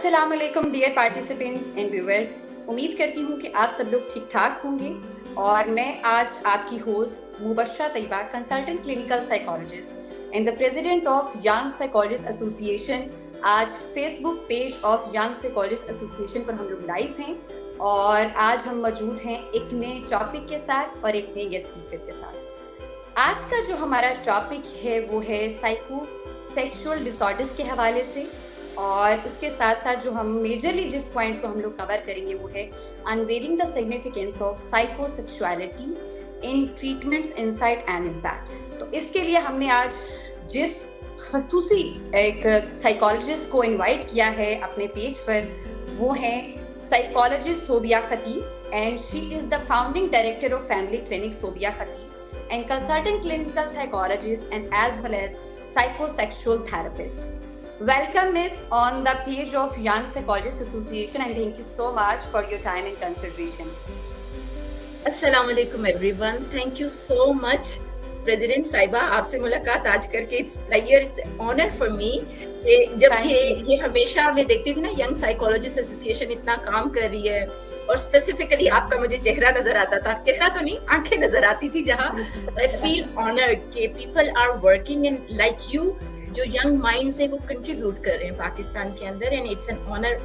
अस्सलाम वालेकुम dear participants and viewers. उम्मीद करती हूँ कि आप सब लोग ठीक ठाक होंगे और मैं आज आपकी host Mubashra Taiba, consultant clinical psychologist and the president of young psychologist association, आज Facebook page of young psychologist association पर हम लोग लाइव हैं और आज हम मौजूद हैं एक नए टॉपिक के साथ और एक नए गेस्ट स्पीकर के साथ। आज का जो हमारा टॉपिक है वो है साइको सेक्सुअल डिसऑर्डर्स के हवाले से, और उसके साथ साथ जो हम मेजरली जिस पॉइंट को हम लोग कवर करेंगे वो है unveiling the significance of psychosexuality in treatments, insight and impact. तो इसके लिए हमने आज जिस खसूसी एक साइकोलॉजिस्ट को इनवाइट किया है अपने पेज पर, वो है psychologist Sobia Khatib and she is the founding director of family clinic Sobia Khatib and consultant clinical psychologist and as well as psychosexual therapist. Welcome, Miss, on the page of Young Psychologists Association, and thank you so much for your time and consideration. अस्सलाम वालेकुम everyone, thank you so much president साहिबा, आपसे मुलाकात आज करके it's honour for me. जब ये हमेशा मैं देखती थी ना, यंग साइकोलॉजिस्ट एसोसिएशन इतना काम कर रही है और स्पेसिफिकली आपका मुझे चेहरा नजर आता था, चेहरा तो नहीं आंखें नजर आती थी, जहाँ आई फील ऑनर्ड कि people are working in like you, जो यंग माइंड से वो कंट्रीब्यूट कर रहे हैं पाकिस्तान के अंदर। And it's an honour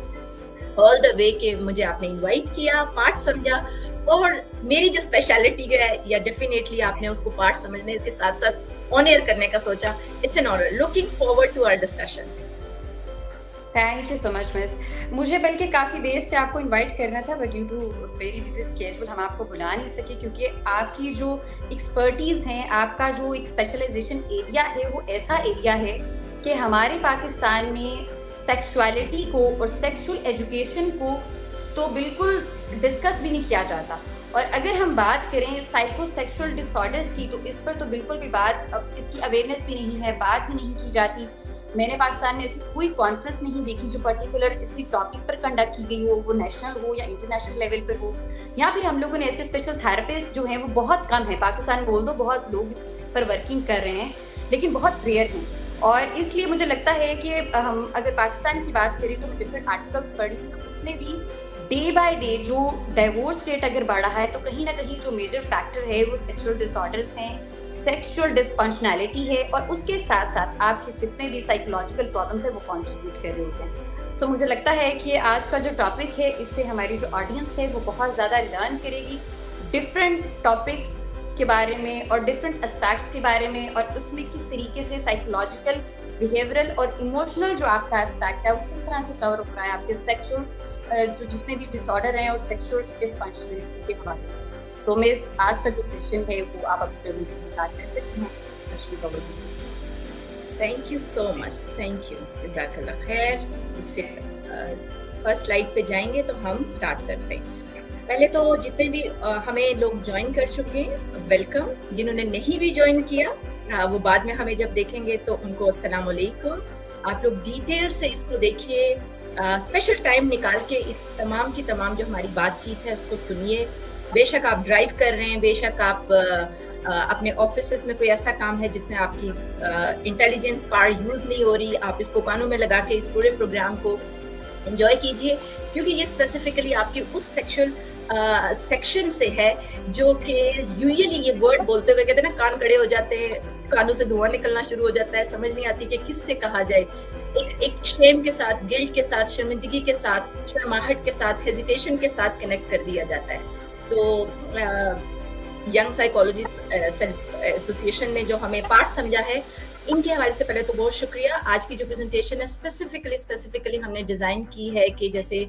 all the way कि मुझे आपने इनवाइट किया, पार्ट समझा, और मेरी जो स्पेशलिटी है या डेफिनेटली आपने उसको पार्ट समझने के साथ साथ ऑन एयर करने का सोचा। It's an honour, looking forward to our discussion. Thank you so much miss. मुझे बल्कि काफ़ी देर से आपको इनवाइट करना था, but due to very busy schedule हम आपको बुला नहीं सके, क्योंकि आपकी जो एक्सपर्टीज़ हैं, आपका जो एक स्पेशलाइजेशन एरिया है, वो ऐसा एरिया है कि हमारे पाकिस्तान में सेक्सुअलिटी को और सेक्सुअल एजुकेशन को तो बिल्कुल डिस्कस भी नहीं किया जाता। और अगर हम बात करें साइकोसेक्सुअल डिसऑर्डर्स की, तो इस पर तो बिल्कुल भी बात, इसकी अवेयरनेस भी नहीं है, बात भी नहीं की जाती। मैंने पाकिस्तान में ऐसी कोई कॉन्फ्रेंस नहीं देखी जो पर्टिकुलर इसी टॉपिक पर कंडक्ट की गई हो, वो नेशनल हो या इंटरनेशनल लेवल पर हो, या फिर हम लोगों ने ऐसे स्पेशल थेरेपिस्ट जो हैं वो बहुत कम है पाकिस्तान। बोल दो बहुत लोग पर वर्किंग कर रहे हैं, लेकिन बहुत रेयर हैं। और इसलिए मुझे लगता है कि हम अगर पाकिस्तान की बात करें तो डिफरेंट आर्टिकल्स पढ़ी तो उसमें भी डे बाय डे जो डाइवोर्स रेट अगर बढ़ा है, तो कहीं ना कहीं जो मेजर फैक्टर है वो सेक्सुअल डिसऑर्डर्स हैं, सेक्सुअल डिसफंक्शनैलिटी है, और उसके साथ साथ आपके जितने भी साइकोलॉजिकल प्रॉब्लम्स है वो कंट्रीब्यूट कर रहे होते हैं। तो मुझे लगता है कि आज का जो टॉपिक है, इससे हमारी जो ऑडियंस है वो बहुत ज़्यादा लर्न करेगी डिफरेंट टॉपिक्स के बारे में और डिफरेंट एस्पेक्ट्स के बारे में, और उसमें किस तरीके से साइकोलॉजिकल, बिहेवियरल और इमोशनल जो आपका एस्पेक्ट है वो किस तरह से कवर हो रहा है आपके सेक्सुअल जो जितने भी डिसऑर्डर हैं और सेक्सुअल डिसफंक्शनैलिटी के हवाले से। तो मिस, आज का जो सेशन है वो आप अपने स्टार्ट कर सकते हैं specially cover. Thank you so much, thank you, जज़ाकल्लाह खैर। इससे फर्स्ट स्लाइड पे जाएंगे तो हम स्टार्ट करते हैं। पहले तो जितने भी हमें लोग ज्वाइन कर चुके हैं, वेलकम। जिन्होंने नहीं भी ज्वाइन किया वो बाद में हमें जब देखेंगे तो उनको अस्सलाम वालेकुम। आप लोग डिटेल से इसको देखिए, स्पेशल टाइम निकाल के इस तमाम की तमाम जो हमारी बातचीत है उसको सुनिए। बेशक आप ड्राइव कर रहे हैं, बेशक आप अपने ऑफिस में कोई ऐसा काम है जिसमें आपकी इंटेलिजेंस पावर यूज नहीं हो रही, आप इसको कानों में लगा के इस पूरे प्रोग्राम को एंजॉय कीजिए, क्योंकि ये स्पेसिफिकली आपकी उस सेक्सुअल सेक्शन से है जो कि यूजुअली ये वर्ड बोलते हुए कहते हैं ना, कान खड़े हो जाते हैं, कानों से धुआं निकलना शुरू हो जाता है, समझ नहीं आती कि किससे कहा जाए। एक शेम के साथ, गिल्ट के साथ, शर्मिंदगी के साथ, शर्माहट के साथ, हेजिटेशन के साथ कनेक्ट कर दिया जाता है। तो यंग साइकोलॉजिस्ट एसोसिएशन ने जो हमें पार्ट समझा है, इनके हवाले से पहले तो बहुत शुक्रिया। आज की जो प्रेजेंटेशन है स्पेसिफिकली हमने डिजाइन की है कि जैसे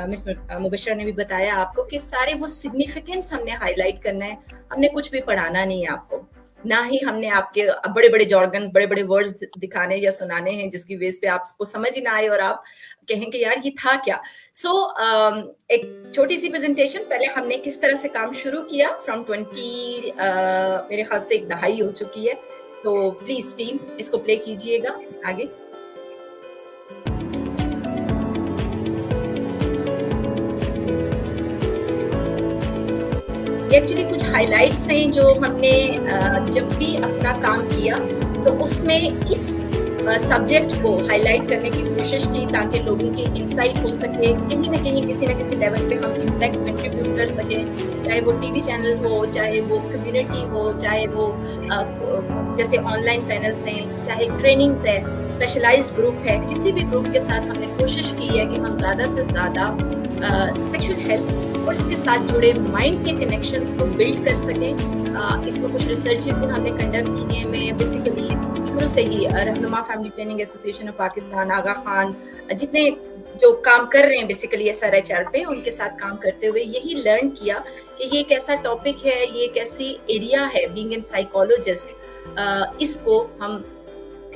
मिस मुबशरा ने भी बताया आपको कि सारे वो सिग्निफिकेंस हमने हाईलाइट करना है। हमने कुछ भी पढ़ाना नहीं है आपको, ना ही हमने आपके बड़े बड़े जॉर्गन, बड़े बड़े वर्ड्स दिखाने या सुनाने हैं जिसकी बेस पे आपको समझ ही ना आए और आप कहें कि यार ये था क्या। एक छोटी सी प्रेजेंटेशन। पहले हमने किस तरह से काम शुरू किया फ्रॉम 20 मेरे ख्याल से एक दहाई हो चुकी है। सो प्लीज टीम इसको प्ले कीजिएगा आगे। एक्चुअली कुछ हाइलाइट्स हैं जो हमने जब भी अपना काम किया तो उसमें इस सब्जेक्ट को हाईलाइट करने की कोशिश की ताकि लोगों की इंसाइट हो सके, कहीं ना कहीं किसी ना किसी लेवल पे हम इम्पैक्ट कंट्रीब्यूट कर सकें, चाहे वो टीवी चैनल हो, चाहे वो कम्युनिटी हो, चाहे वो जैसे ऑनलाइन पैनल्स हैं, चाहे ट्रेनिंग्स है, स्पेशलाइज्ड ग्रुप है, किसी भी ग्रुप के साथ हमने कोशिश की है कि हम ज़्यादा से ज़्यादा सेक्शुअल हेल्थ और उसके साथ जुड़े माइंड के कनेक्शंस को बिल्ड कर सकें। इसमें कुछ रिसर्चेस भी हमने कंडक्ट की हैं। मैं बेसिकली शुरू से ही रहनुमा family planning association of Pakistan, Aga Khan, जितने जो काम कर रहे हैं बेसिकली SRHR पे, उनके साथ काम करते हुए यही लर्न किया कि ये एक ऐसा टॉपिक है, ये एक ऐसी एरिया है बीइंग एन साइकोलॉजिस्ट, इसको हम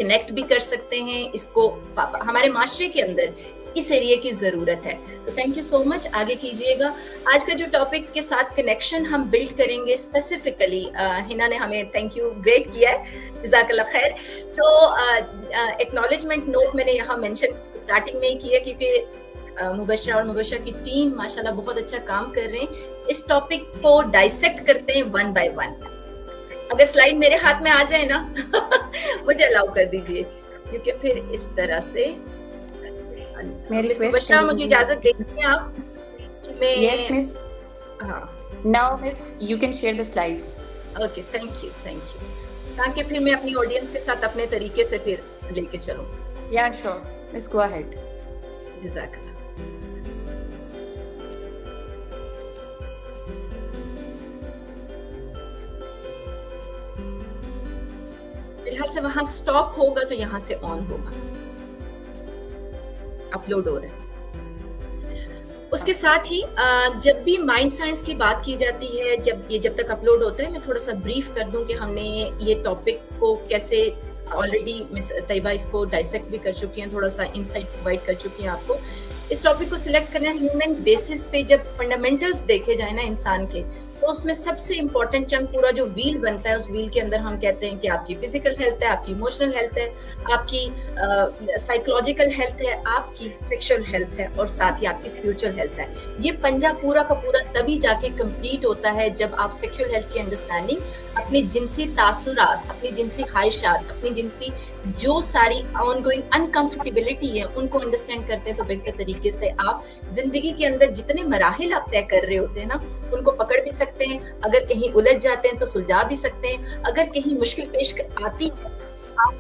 कनेक्ट भी कर सकते हैं, इसको हमारे माशरे के अंदर इस एरिया की जरूरत है। तो थैंक यू सो मच, आगे कीजिएगा। आज का जो टॉपिक के साथ कनेक्शन हम बिल्ड करेंगे स्पेसिफिकली, हिना ने हमें थैंक यू ग्रेट किया है, जज़ाकल्लाह खैर। सो एक्नॉलेजमेंट नोट मैंने यहाँ मेंशन स्टार्टिंग में ही किया क्योंकि मुबशरा और मुबशरा की टीम माशाल्लाह बहुत अच्छा काम कर रहे हैं। इस टॉपिक को डाइसेक्ट करते हैं वन बाय वन। अगर स्लाइड मेरे हाथ में आ जाए ना मुझे अलाउ कर दीजिए, क्योंकि फिर इस तरह से मिस मुबशरा मुझे इजाजत देंगे आप कि मैं यस मिस, हाँ now miss you can share the slides. Okay, thank you ताकि फिर मैं अपनी ऑडियंस के साथ अपने तरीके से फिर लेके चलूं। या श्योर मिस, गो अहेड। जज़ाकल्लाह। फिलहाल से वहां स्टॉप होगा तो यहाँ से ऑन होगा, अपलोड हो रहा है। उसके साथ ही जब भी माइंड साइंस की बात की जाती है, जब तक अपलोड होता है, मैं थोड़ा सा ब्रीफ कर दूं कि हमने ये टॉपिक को कैसे, ऑलरेडी मिस तैयबा इसको डाइसेक्ट भी कर चुकी हैं, थोड़ा सा इंसाइट प्रोवाइड कर चुकी हैं आपको। इस टॉपिक को सिलेक्ट करना है ह्यूमन बेसिस पे। जब फंडामेंटल्स देखे जाए ना इंसान के, तो उसमें सबसे इंपॉर्टेंट चंक पूरा जो व्हील बनता है, उस व्हील के अंदर हम कहते हैं कि आपकी फिजिकल हेल्थ है, आपकी इमोशनल हेल्थ है, आपकी साइकोलॉजिकल हेल्थ है, आपकी सेक्सुअल हेल्थ है और साथ ही आपकी स्पिरिचुअल हेल्थ है। ये पंजा पूरा का पूरा तभी जाके कंप्लीट होता है जब आप सेक्सुअल हेल्थ की अंडरस्टैंडिंग, अपनी जिनसी तासुरात, अपनी जिनसी ख्वाहिशात, अपनी जिनसी जो सारी ऑनगोइंग अनकंफर्टेबिलिटी है, उनको अंडरस्टैंड करते हैं, तो बेहतर तरीके से आप जिंदगी के अंदर जितने मराहिल आप तय कर रहे होते हैं ना, उनको पकड़ भी सकते हैं। अगर कहीं उलझ जाते हैं तो सुलझा भी सकते हैं। अगर कहीं मुश्किल पेश आती है, आप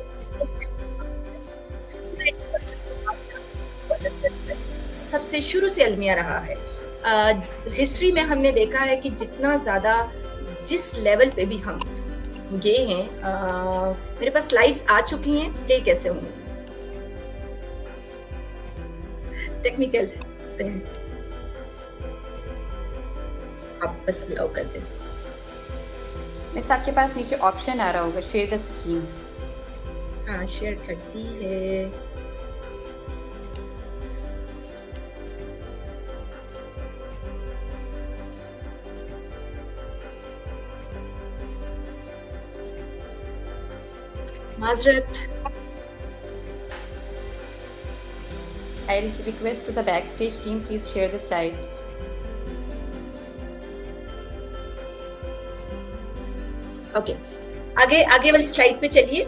सबसे शुरू से अलमिया रहा है। हिस्ट्री में हमने देखा है कि जितना ज्यादा जिस लेवल पे भी हम गए हैं, मेरे पास स्लाइड्स आ चुकी हैं, प्ले कैसे होंगे टेक्निकल, आप बस अलाउ कर दें। मिस आपके पास नीचे ऑप्शन आ रहा होगा शेयर द स्क्रीन। हाँ, शेयर करती है। माजरत। I request to the backstage team, please share the slides. Okay, आगे वाली स्लाइड पे चलिए।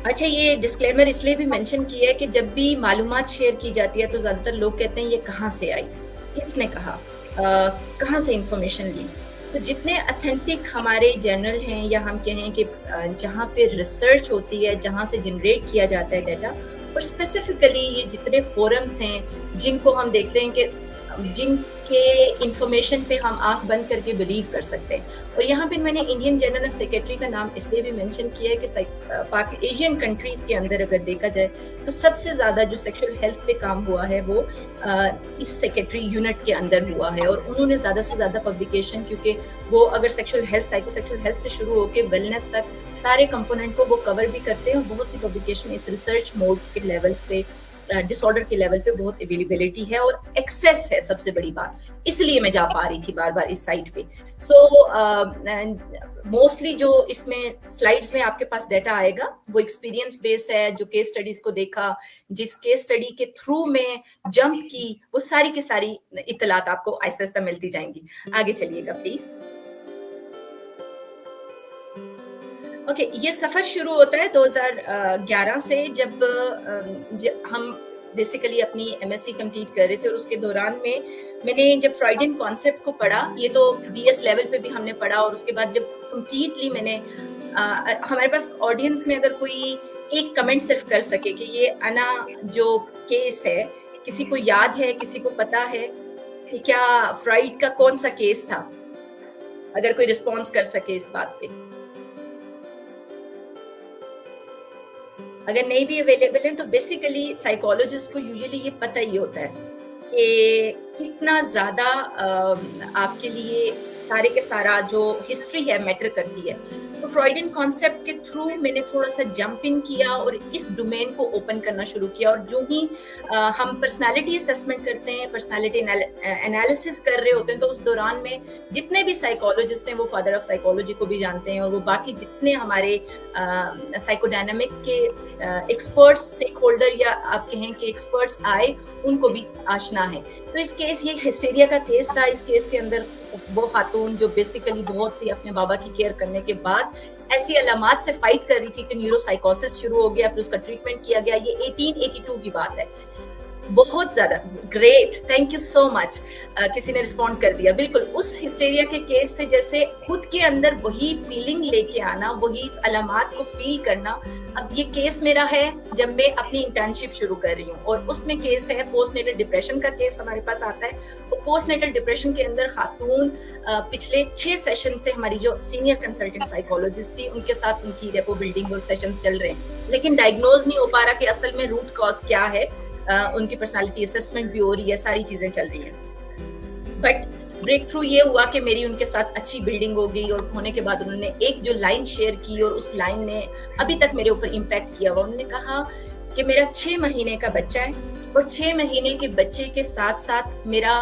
अच्छा, ये डिस्क्लेमर इसलिए भी मेंशन किया है कि जब भी मालूमात शेयर की जाती है तो ज्यादातर लोग कहते हैं ये कहाँ से आई, किसने कहा, कहाँ से इंफॉर्मेशन ली। तो जितने अथेंटिक हमारे जर्नल हैं, या हम कहें कि जहाँ पे रिसर्च होती है, जहाँ से जनरेट किया जाता है डाटा, और स्पेसिफिकली ये जितने फोरम्स हैं जिनको हम देखते हैं कि जिनके इंफॉर्मेशन पे हम आंख बंद करके बिलीव कर सकते हैं। और यहाँ पे मैंने इंडियन जर्नल ऑफ सेक्रेटरी का नाम इसलिए भी मेंशन किया है कि एशियन कंट्रीज के अंदर अगर देखा जाए तो सबसे ज्यादा जो सेक्सुअल हेल्थ पे काम हुआ है वो इस सेक्रेटरी यूनिट के अंदर हुआ है। और उन्होंने ज्यादा से ज्यादा पब्लिकेशन, क्योंकि वो अगर सेक्सुअल हेल्थ, साइकोसेक्सुअल हेल्थ से शुरू होकर वेलनेस तक सारे कंपोनेंट को वो कवर भी करते हैं, और बहुत सी पब्लिकेशन इस रिसर्च मोड्स के लेवल्स पे, डिसऑर्डर के लेवल पे बहुत अवेलेबिलिटी है और एक्सेस है, सबसे बड़ी बात। इसलिए मैं जा पा रही थी बार बार इस साइट पे। मोस्टली जो इसमें स्लाइड्स में आपके पास डाटा आएगा वो एक्सपीरियंस बेस है, जो केस स्टडीज को देखा, जिस केस स्टडी के थ्रू में जंप की, वो सारी की सारी इतलात आपको आहिस्ता आहिस्ता मिलती जाएंगी। आगे चलिएगा प्लीज। ओके, ये सफ़र शुरू होता है 2011 से, जब हम बेसिकली अपनी एमएससी कंप्लीट कर रहे थे, और उसके दौरान में मैंने जब फ्रॉइडियन कॉन्सेप्ट को पढ़ा, ये तो बीएस लेवल पे भी हमने पढ़ा, और उसके बाद जब कंप्लीटली मैंने हमारे पास ऑडियंस में अगर कोई एक कमेंट सिर्फ कर सके कि ये अना जो केस है, किसी को याद है, किसी को पता है कि क्या फ्रॉइड का कौन सा केस था, अगर कोई रिस्पॉन्स कर सके इस बात पे। अगर नहीं भी अवेलेबल है तो बेसिकली साइकोलॉजिस्ट को यूजुअली ये पता ही होता है कि कितना ज्यादा आपके लिए सारे के सारा जो हिस्ट्री है मैटर करती है। तो फ्रॉइडियन कॉन्सेप्ट के थ्रू मैंने थोड़ा सा जंप इन किया और इस डोमेन को ओपन करना शुरू किया, और जो ही हम पर्सनालिटी असेसमेंट करते हैं, पर्सनालिटी एनालिसिस कर रहे होते हैं, तो उस दौरान में जितने भी साइकोलॉजिस्ट हैं वो फादर ऑफ साइकोलॉजी को भी जानते हैं, और वो बाकी जितने हमारे साइकोडायनामिक के एक्सपर्ट्स, स्टेक होल्डर या आप कहें कि एक्सपर्ट्स आए, उनको भी आशना है। तो इस केस, ये हिस्टेरिया का केस था। इस केस के अंदर वो खातून जो बेसिकली बहुत सी अपने बाबा की केयर करने के बाद ऐसी अलामात से फाइट कर रही थी कि न्यूरोसाइकोसिस शुरू हो गया, फिर उसका ट्रीटमेंट किया गया। ये 1882 की बात है। बहुत ज्यादा great, thank you so much. किसी ने रिस्पॉन्ड कर दिया। बिल्कुल उस हिस्टेरिया के केस से जैसे खुद के अंदर वही फीलिंग लेके आना, वही इस अलामात को फील करना। अब ये केस मेरा है जब मैं अपनी इंटर्नशिप शुरू कर रही हूँ, और उसमें केस है पोस्टनेटल डिप्रेशन का केस हमारे पास आता है। और पोस्टनेटल डिप्रेशन के अंदर खातून पिछले 6 सेशन से हमारी जो सीनियर कंसल्टेंट साइकोलॉजिस्ट थी, उनके साथ उनकी रेपो बिल्डिंग और सेशंस चल रहे हैं, लेकिन डायग्नोज नहीं हो पा रहा कि असल में रूट कॉज क्या है। उनकी पर्सनालिटी असेसमेंट भी हो रही है, सारी चीजें चल रही हैं। बट ब्रेक थ्रू ये हुआ कि मेरी उनके साथ अच्छी बिल्डिंग हो गई, और होने के बाद उन्होंने एक जो लाइन शेयर की, और उस लाइन ने अभी तक मेरे ऊपर इम्पैक्ट किया हुआ। उन्होंने कहा कि मेरा 6 महीने का बच्चा है, और 6 महीने के बच्चे के साथ साथ मेरा,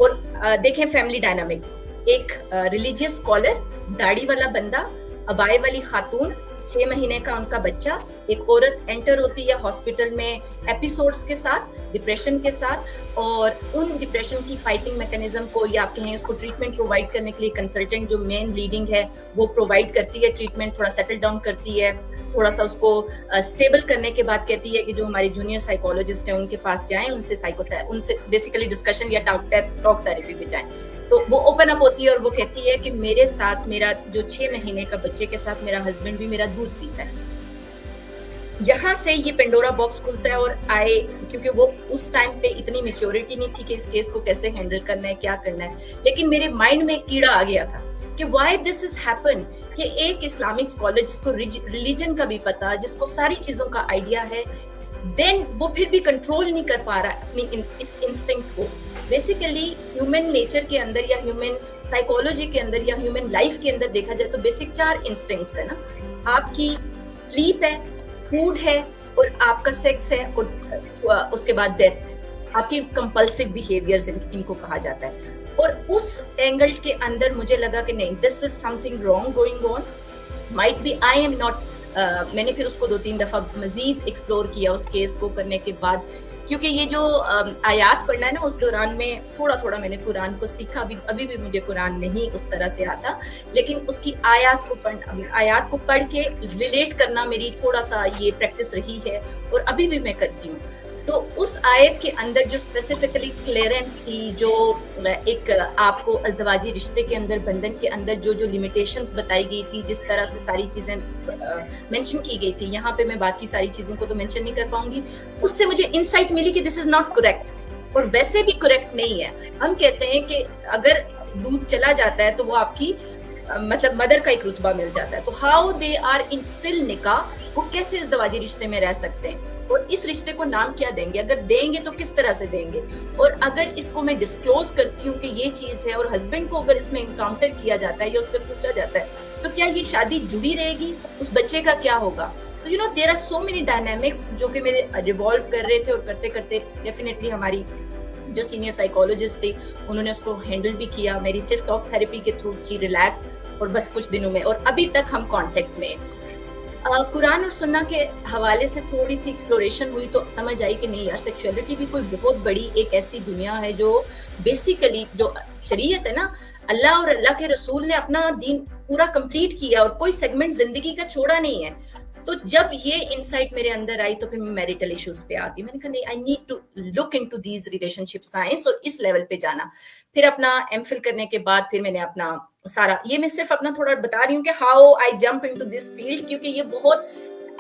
और देखें फैमिली डायनामिक्स, एक रिलीजियस स्कॉलर, दाढ़ी वाला बंदा, अबाए वाली खातून, 6 महीने का उनका बच्चा, एक औरत एंटर होती है हॉस्पिटल में एपिसोड्स के साथ, डिप्रेशन के साथ, और उन डिप्रेशन की फाइटिंग मैकेनिज्म को, या आप कहें उसको ट्रीटमेंट प्रोवाइड करने के लिए कंसल्टेंट जो मेन लीडिंग है वो प्रोवाइड करती है ट्रीटमेंट, थोड़ा सेटल डाउन करती है, थोड़ा सा उसको स्टेबल करने के बाद कहती है कि जो हमारे जूनियर साइकोलॉजिस्ट हैं उनके पास जाएं, उनसे बेसिकली टॉक थेरेपी पे जाएं। तो वो ओपन अप होती है और वो कहती है कि मेरे साथ, मेरा जो 6 महीने का बच्चे के साथ मेरा हस्बैंड भी मेरा दूध पीता है। यहाँ से ये पेंडोरा बॉक्स खुलता है, और आए, क्योंकि वो उस टाइम पे इतनी मेच्योरिटी नहीं थी कि इस केस को कैसे हैंडल करना है, क्या करना है, लेकिन मेरे माइंड में एक कीड़ा आ गया था कि व्हाई दिस इज हैपन, कि एक इस्लामिक स्कॉलर जिसको रिलीजन का भी पता, जिसको सारी चीजों का आइडिया है, देन वो फिर भी कंट्रोल नहीं कर पा रहा अपनी इस इंस्टिंक्ट को। बेसिकली ह्यूमन नेचर के अंदर, या ह्यूमन साइकोलॉजी के अंदर, या ह्यूमन लाइफ के अंदर देखा जाए तो बेसिक 4 इंस्टिंक्ट्स है ना। आपकी स्लीप है, फूड है, और आपका सेक्स है, और उसके बाद डेथ। आपकी कंपल्सिव बिहेवियर्स इनको कहा जाता है। और उस एंगल के अंदर मुझे लगा कि नहीं, this is something wrong going on, might be I am not. मैंने फिर उसको 2-3 दफा मजीद एक्सप्लोर किया उस केस को करने के बाद, क्योंकि ये जो आयात पढ़ना है ना, उस दौरान में थोड़ा थोड़ा मैंने कुरान को सीखा। अभी भी मुझे कुरान नहीं उस तरह से आता, लेकिन उसकी आयात को पढ़ के रिलेट करना मेरी थोड़ा सा ये प्रैक्टिस रही है, और अभी भी मैं करती हूँ। तो उस आयत के अंदर जो स्पेसिफिकली क्लियरेंस थी, जो एक आपको अज़दवाजी रिश्ते के अंदर, बंधन के अंदर जो जो लिमिटेशंस बताई गई थी, जिस तरह से सारी चीजें मेंशन की गई थी, यहाँ पे मैं बाकी सारी चीजों को तो मेंशन नहीं कर पाऊंगी, उससे मुझे इंसाइट मिली कि दिस इज नॉट करेक्ट, और वैसे भी करेक्ट नहीं है। हम कहते हैं कि अगर दूध चला जाता है तो वो आपकी मतलब मदर का एक रुतबा मिल जाता है। तो how they are in still निकाह, वो कैसे इस दवाजी रिश्ते में रह सकते हैं, और इस रिश्ते को नाम क्या देंगे, अगर देंगे तो किस तरह से देंगे। और अगर इसको मैं डिस्क्लोज करती हूँ कि ये चीज है, और हस्बैंड को अगर इसमें इनकाउंटर किया जाता है या उससे पूछा जाता है, तो क्या ये शादी जुड़ी रहेगी, उस बच्चे का क्या होगा। तो there are so many dynamics जो कि मेरे रिवॉल्व कर रहे थे, और करते करते डेफिनेटली हमारी जो सीनियर साइकोलॉजिस्ट थी उन्होंने उसको हैंडल भी किया। मेरी सिर्फ टॉक थेरेपी के थ्रू शी रिलैक्स, और बस कुछ दिनों में, और अभी तक हम कांटेक्ट में। कुरान और सुन्ना के हवाले से थोड़ी सी एक्सप्लोरेशन हुई तो समझ आई कि नहीं यार, सेक्सुअलिटी भी कोई बहुत बड़ी एक ऐसी दुनिया है जो बेसिकली, जो शरीयत है ना, अल्लाह और अल्लाह के रसूल ने अपना दीन पूरा कंप्लीट किया और कोई सेगमेंट जिंदगी का छोड़ा नहीं है। तो जब ये इनसाइट मेरे अंदर आई तो फिर मैं मैरिटल इश्यूज पे आ गई। मैंने कहा नहीं, I need to look into these relationship science और इस लेवल पे जाना। फिर अपना एमफिल करने के बाद फिर मैंने अपना सारा, ये मैं सिर्फ अपना थोड़ा बता रही हूँ कि how I jump into this field, क्योंकि ये बहुत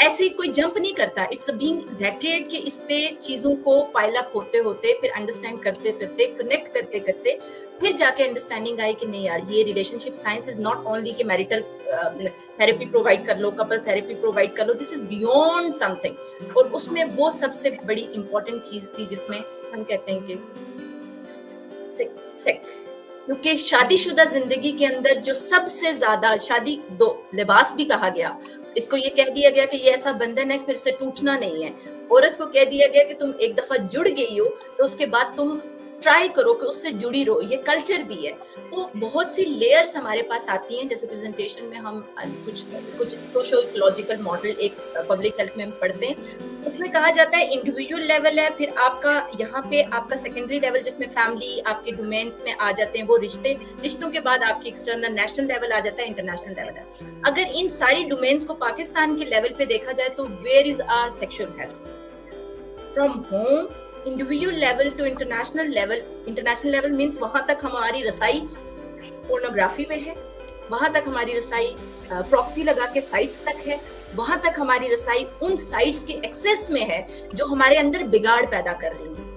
ऐसे कोई जंप नहीं करता, इट्स बीइंग डेकेड के इस पे चीजों को पाइल अप होते होते फिर अंडरस्टैंड करते करते कनेक्ट करते करते फिर जाके अंडरस्टैंडिंग आई कि नहीं यार, ये relationship science is not only कि मैरिटल थेरेपी प्रोवाइड कर लो, कपल थेरेपी प्रोवाइड कर लो, दिस इज बियॉन्ड समथिंग। और उसमें वो सबसे बड़ी इंपॉर्टेंट चीज थी जिसमें हम कहते हैं कि सेक्स, क्योंकि शादीशुदा जिंदगी के अंदर जो सबसे ज्यादा, शादी दो लिबास भी कहा गया, इसको ये कह दिया गया कि ये ऐसा बंधन है फिर से टूटना नहीं है। औरत को कह दिया गया कि तुम एक दफा जुड़ गई हो तो उसके बाद तुम ट्राई करो कि उससे जुड़ी रहो, ये कल्चर भी है। तो बहुत सी लेयर्स हमारे पास आती हैं, जैसे प्रेजेंटेशन में हम कुछ सोशो इकोलॉजिकल मॉडल एक पब्लिक हेल्थ में हम पढ़ते हैं, उसमें कहा जाता है इंडिविजुअल लेवल है, फिर आपका यहाँ पे आपका सेकेंडरी लेवल जिसमें फैमिली आपके डोमेन्स में आ जाते हैं वो रिश्तों के बाद आपकी एक्सटर्नल नेशनल लेवल आ जाता है, इंटरनेशनल लेवल है। अगर इन सारी डोमेन्स को पाकिस्तान के लेवल पे देखा जाए तो where is our sexual health from home individual level to international level. International level means वहां तक हमारी रसाई पोर्नोग्राफी में है, वहां तक हमारी रसाई प्रॉक्सी लगा के साइट्स तक है, वहां तक हमारी रसाई उन साइट्स के एक्सेस में है जो हमारे अंदर बिगाड़ पैदा कर रही है,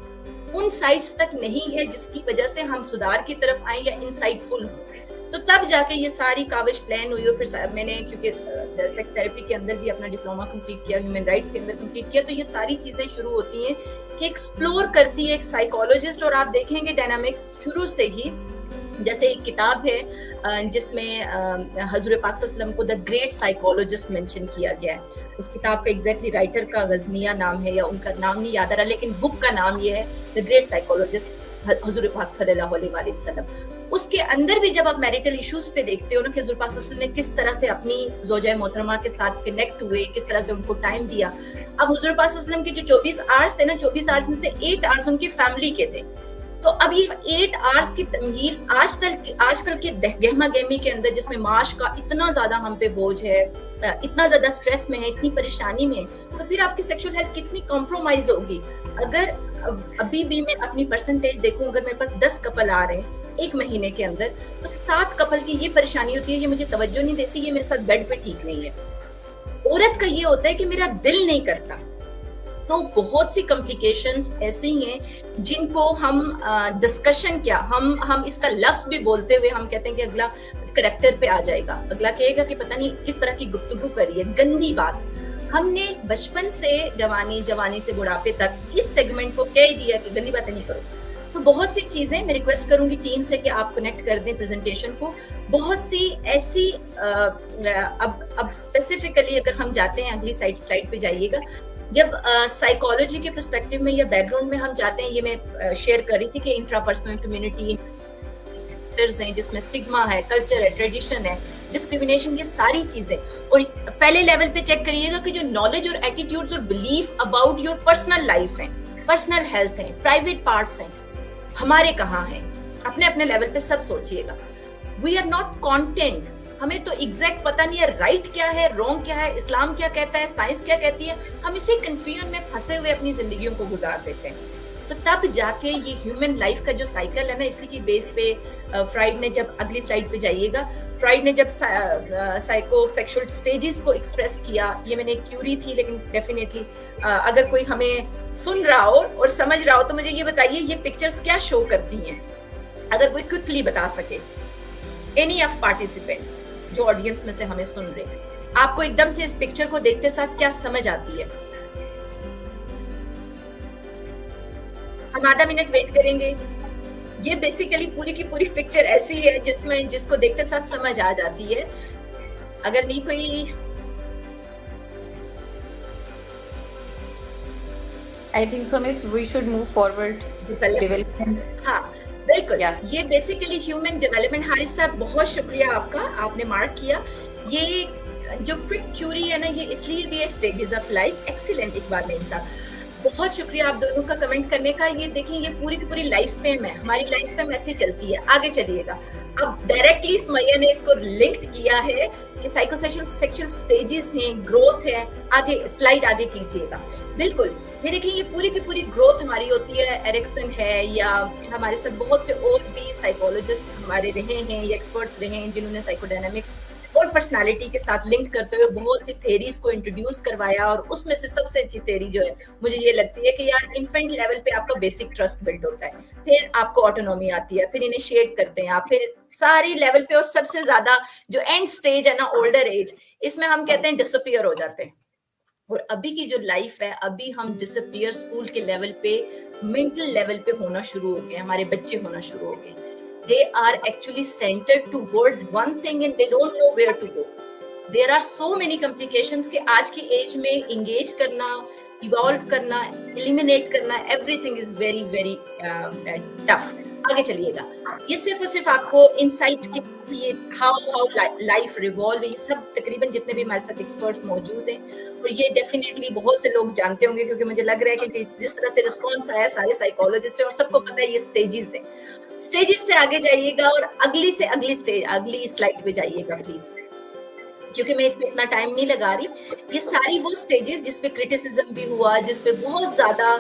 उन साइट्स तक नहीं है जिसकी वजह से हम सुधार की तरफ आए या इनसाइटफुल हो। तो तब जाके ये सारी काविश प्लान हुई। और फिर मैंने क्योंकि सेक्स थेरेपी के अंदर भी अपना डिप्लोमा कंप्लीट किया, ह्यूमन राइट्स के अंदर कंप्लीट किया, तो ये सारी चीजें शुरू होती हैं कि एक्सप्लोर करती है एक साइकोलॉजिस्ट। और आप देखेंगे डायनामिक्स शुरू से ही, जैसे एक किताब है जिसमें हजूर पाक सल्लल्लाहु अलैहि वसल्लम को द ग्रेट साइकोलॉजिस्ट मेंशन किया गया है। उस किताब का एग्जैक्टली राइटर का गजनिया नाम है या उनका नाम नहीं याद आ रहा, लेकिन बुक का नाम ये है द ग्रेट साइकोलॉजिस्ट हजूर पाक सल्लल्लाहु अलैहि वसल्लम। उसके अंदर भी जब आप मैरिटल इश्यूज पे देखते हो ना कि हजूर पाक सल्लल्लाहु अलैहि वसल्लम ने किस तरह से अपनी ज़ौजा मोहतरमा के साथ कनेक्ट हुए, किस तरह से उनको टाइम दिया। अब हजूर पाक सल्लल्लाहु अलैहि वसल्लम के जो 24 आवर्स थे ना, 24 आवर्स में से 8 आवर्स उनकी फैमिली के थे। तो अब ये 8 आवर्स की तमहील आजकल के गहमा गहमी के अंदर, जिसमें माश का इतना ज्यादा हम पे बोझ है, इतना ज्यादा स्ट्रेस में है, इतनी परेशानी में है, तो फिर आपकी सेक्सुअल हेल्थ कितनी कॉम्प्रोमाइज होगी। अगर अभी भी मैं अपनी परसेंटेज देखूं, अगर मेरे पास 10 कपल आ रहे हैं एक महीने के अंदर, तो 7 कपल की ये परेशानी होती है, ये मुझे तवज्जो नहीं देती, ये मेरे साथ बेड पे ठीक नहीं है। औरत का ये होता है कि मेरा दिल नहीं करता। तो बहुत सी कॉम्प्लिकेशंस ऐसी हैं जिनको हम डिस्कशन क्या, हम इसका लफ्ज भी बोलते हुए हम कहते हैं कि अगला करैक्टर पे आ जाएगा, अगला कहेगा कि पता नहीं किस तरह की गुफ्तगू करी है, गंदी बात। हमने बचपन से जवानी से बुढ़ापे तक इस सेगमेंट को कह दिया कि गंदी बातें नहीं करो। तो बहुत सी चीजें मैं रिक्वेस्ट करूंगी टीम से कि आप कनेक्ट कर दें प्रेजेंटेशन को। बहुत सी ऐसी अब स्पेसिफिकली अगर हम जाते हैं, अगली साइड पे जाइएगा, जब साइकोलॉजी के पर्सपेक्टिव में या बैकग्राउंड में हम जाते हैं, ये मैं शेयर कर रही थी कि इंट्रापर्सनल कम्युनिटी हैं जिसमें स्टिग्मा है, कल्चर है, ट्रेडिशन है, डिस्क्रिमिनेशन, ये सारी चीजें। और पहले लेवल पे चेक करिएगा कि जो नॉलेज और एटीट्यूड्स और belief about your personal life है, पर्सनल हेल्थ है, प्राइवेट पार्ट्स हैं, हमारे कहाँ हैं, अपने अपने लेवल पे सब सोचिएगा। वी आर नॉट कॉन्टेंट, हमें तो एग्जैक्ट पता नहीं है राइट क्या है, रॉन्ग क्या है, इस्लाम क्या कहता है, साइंस क्या कहती है, हम इसी कंफ्यूजन में फंसे हुए अपनी जिंदगियों को गुजार देते हैं। तो तब जाके ये ह्यूमन लाइफ का जो साइकिल है ना, इसी की बेस पे फ्राइड ने, जब अगली स्लाइड पे जाइएगा, फ्राइड ने जब साइको सेक्सुअल स्टेजेस को एक्सप्रेस किया, ये मैंने क्यूरी थी, लेकिन डेफिनेटली अगर कोई हमें सुन रहा हो और समझ रहा हो तो मुझे ये बताइए ये पिक्चर्स क्या शो करती हैं, अगर कोई क्विकली बता सके। एनी ऑफ पार्टिसिपेंट जो ऑडियंस में से हमें सुन रहे हैं, आपको एकदम से इस पिक्चर को देखते साथ क्या समझ आती है? हम आधा मिनट वेट करेंगे। ये बेसिकली पूरी की पूरी पिक्चर ऐसी है जिसको देखते साथ समझ आ जाती है। अगर नहीं कोई, I think so, Miss. We should move forward. Development. हाँ बिल्कुल, Yeah. ये बेसिकली ह्यूमन डेवलपमेंट। हारिस साहब बहुत शुक्रिया आपका, आपने मार्क किया। ये जो क्विक क्यूरी है ना, ये इसलिए भी है, stages of life. Excellent Iqbal main साहब। बहुत शुक्रिया आप दोनों का कमेंट करने का। ये देखिए, ये पूरी की पूरी लाइफ स्पैन है, हमारी लाइफ स्पैन ऐसे चलती है। आगे चलिएगा। अब डायरेक्टली सुमैया ने इसको लिंक्ड किया है कि साइकोसेक्सुअल सेक्सुअल स्टेजेस हैं, ग्रोथ है। आगे स्लाइड आगे कीजिएगा। बिल्कुल, ये देखिए, ये पूरी की पूरी ग्रोथ हमारी होती है। एरिक्सन है, या हमारे साथ बहुत से और भी साइकोलॉजिस्ट हमारे रहे हैं या एक्सपर्ट्स रहे हैं जिन्होंने साइकोडायनामिक्स और पर्सनालिटी के साथ लिंक करते हुए बहुत सी थेरीज को इंट्रोड्यूस करवाया। और उसमें से सबसे अच्छी थेरी जो है मुझे ये लगती है कि यार इन्फेंट लेवल पे आपका बेसिक ट्रस्ट बिल्ड होता है, फिर आपको ऑटोनॉमी आती है, फिर इनिशिएट करते हैं आप, फिर सारी लेवल पे। और सबसे ज्यादा जो एंड स्टेज है ना, ओल्डर एज, इसमें हम कहते हैं डिसअपियर हो जाते हैं। और अभी की जो लाइफ है, अभी हम डिसअपियर स्कूल के लेवल पे, मेंटल लेवल पे होना शुरू हो गए, हमारे बच्चे होना शुरू हो गए। They are actually centered toward one thing and they don't know where to go. There are so many complications कि आज की एज में engage करना, evolve करना, eliminate करना, everything is very very tough. आगे चलिएगा। ये सिर्फ और सिर्फ आपको इंसाइट के ये हाउ लाइफ रिवॉल्व, ये सब तकरीबन जितने भी हमारे साथ एक्सपर्ट्स मौजूद हैं, और ये डेफिनेटली बहुत से लोग जानते होंगे, क्योंकि मुझे लग रहा है कि जिस तरह से रिस्पॉन्स आया सारे साइकोलॉजिस्ट हैं और सबको पता है ये स्टेजेस है। स्टेजेस से आगे जाइएगा और अगली से अगली स्टेज, अगली स्लाइड पे जाइएगा प्लीज, क्योंकि मैं इसमें इतना टाइम नहीं लगा रही। ये सारी वो स्टेजेस जिसपे क्रिटिसिज्म भी हुआ, जिसपे बहुत ज्यादा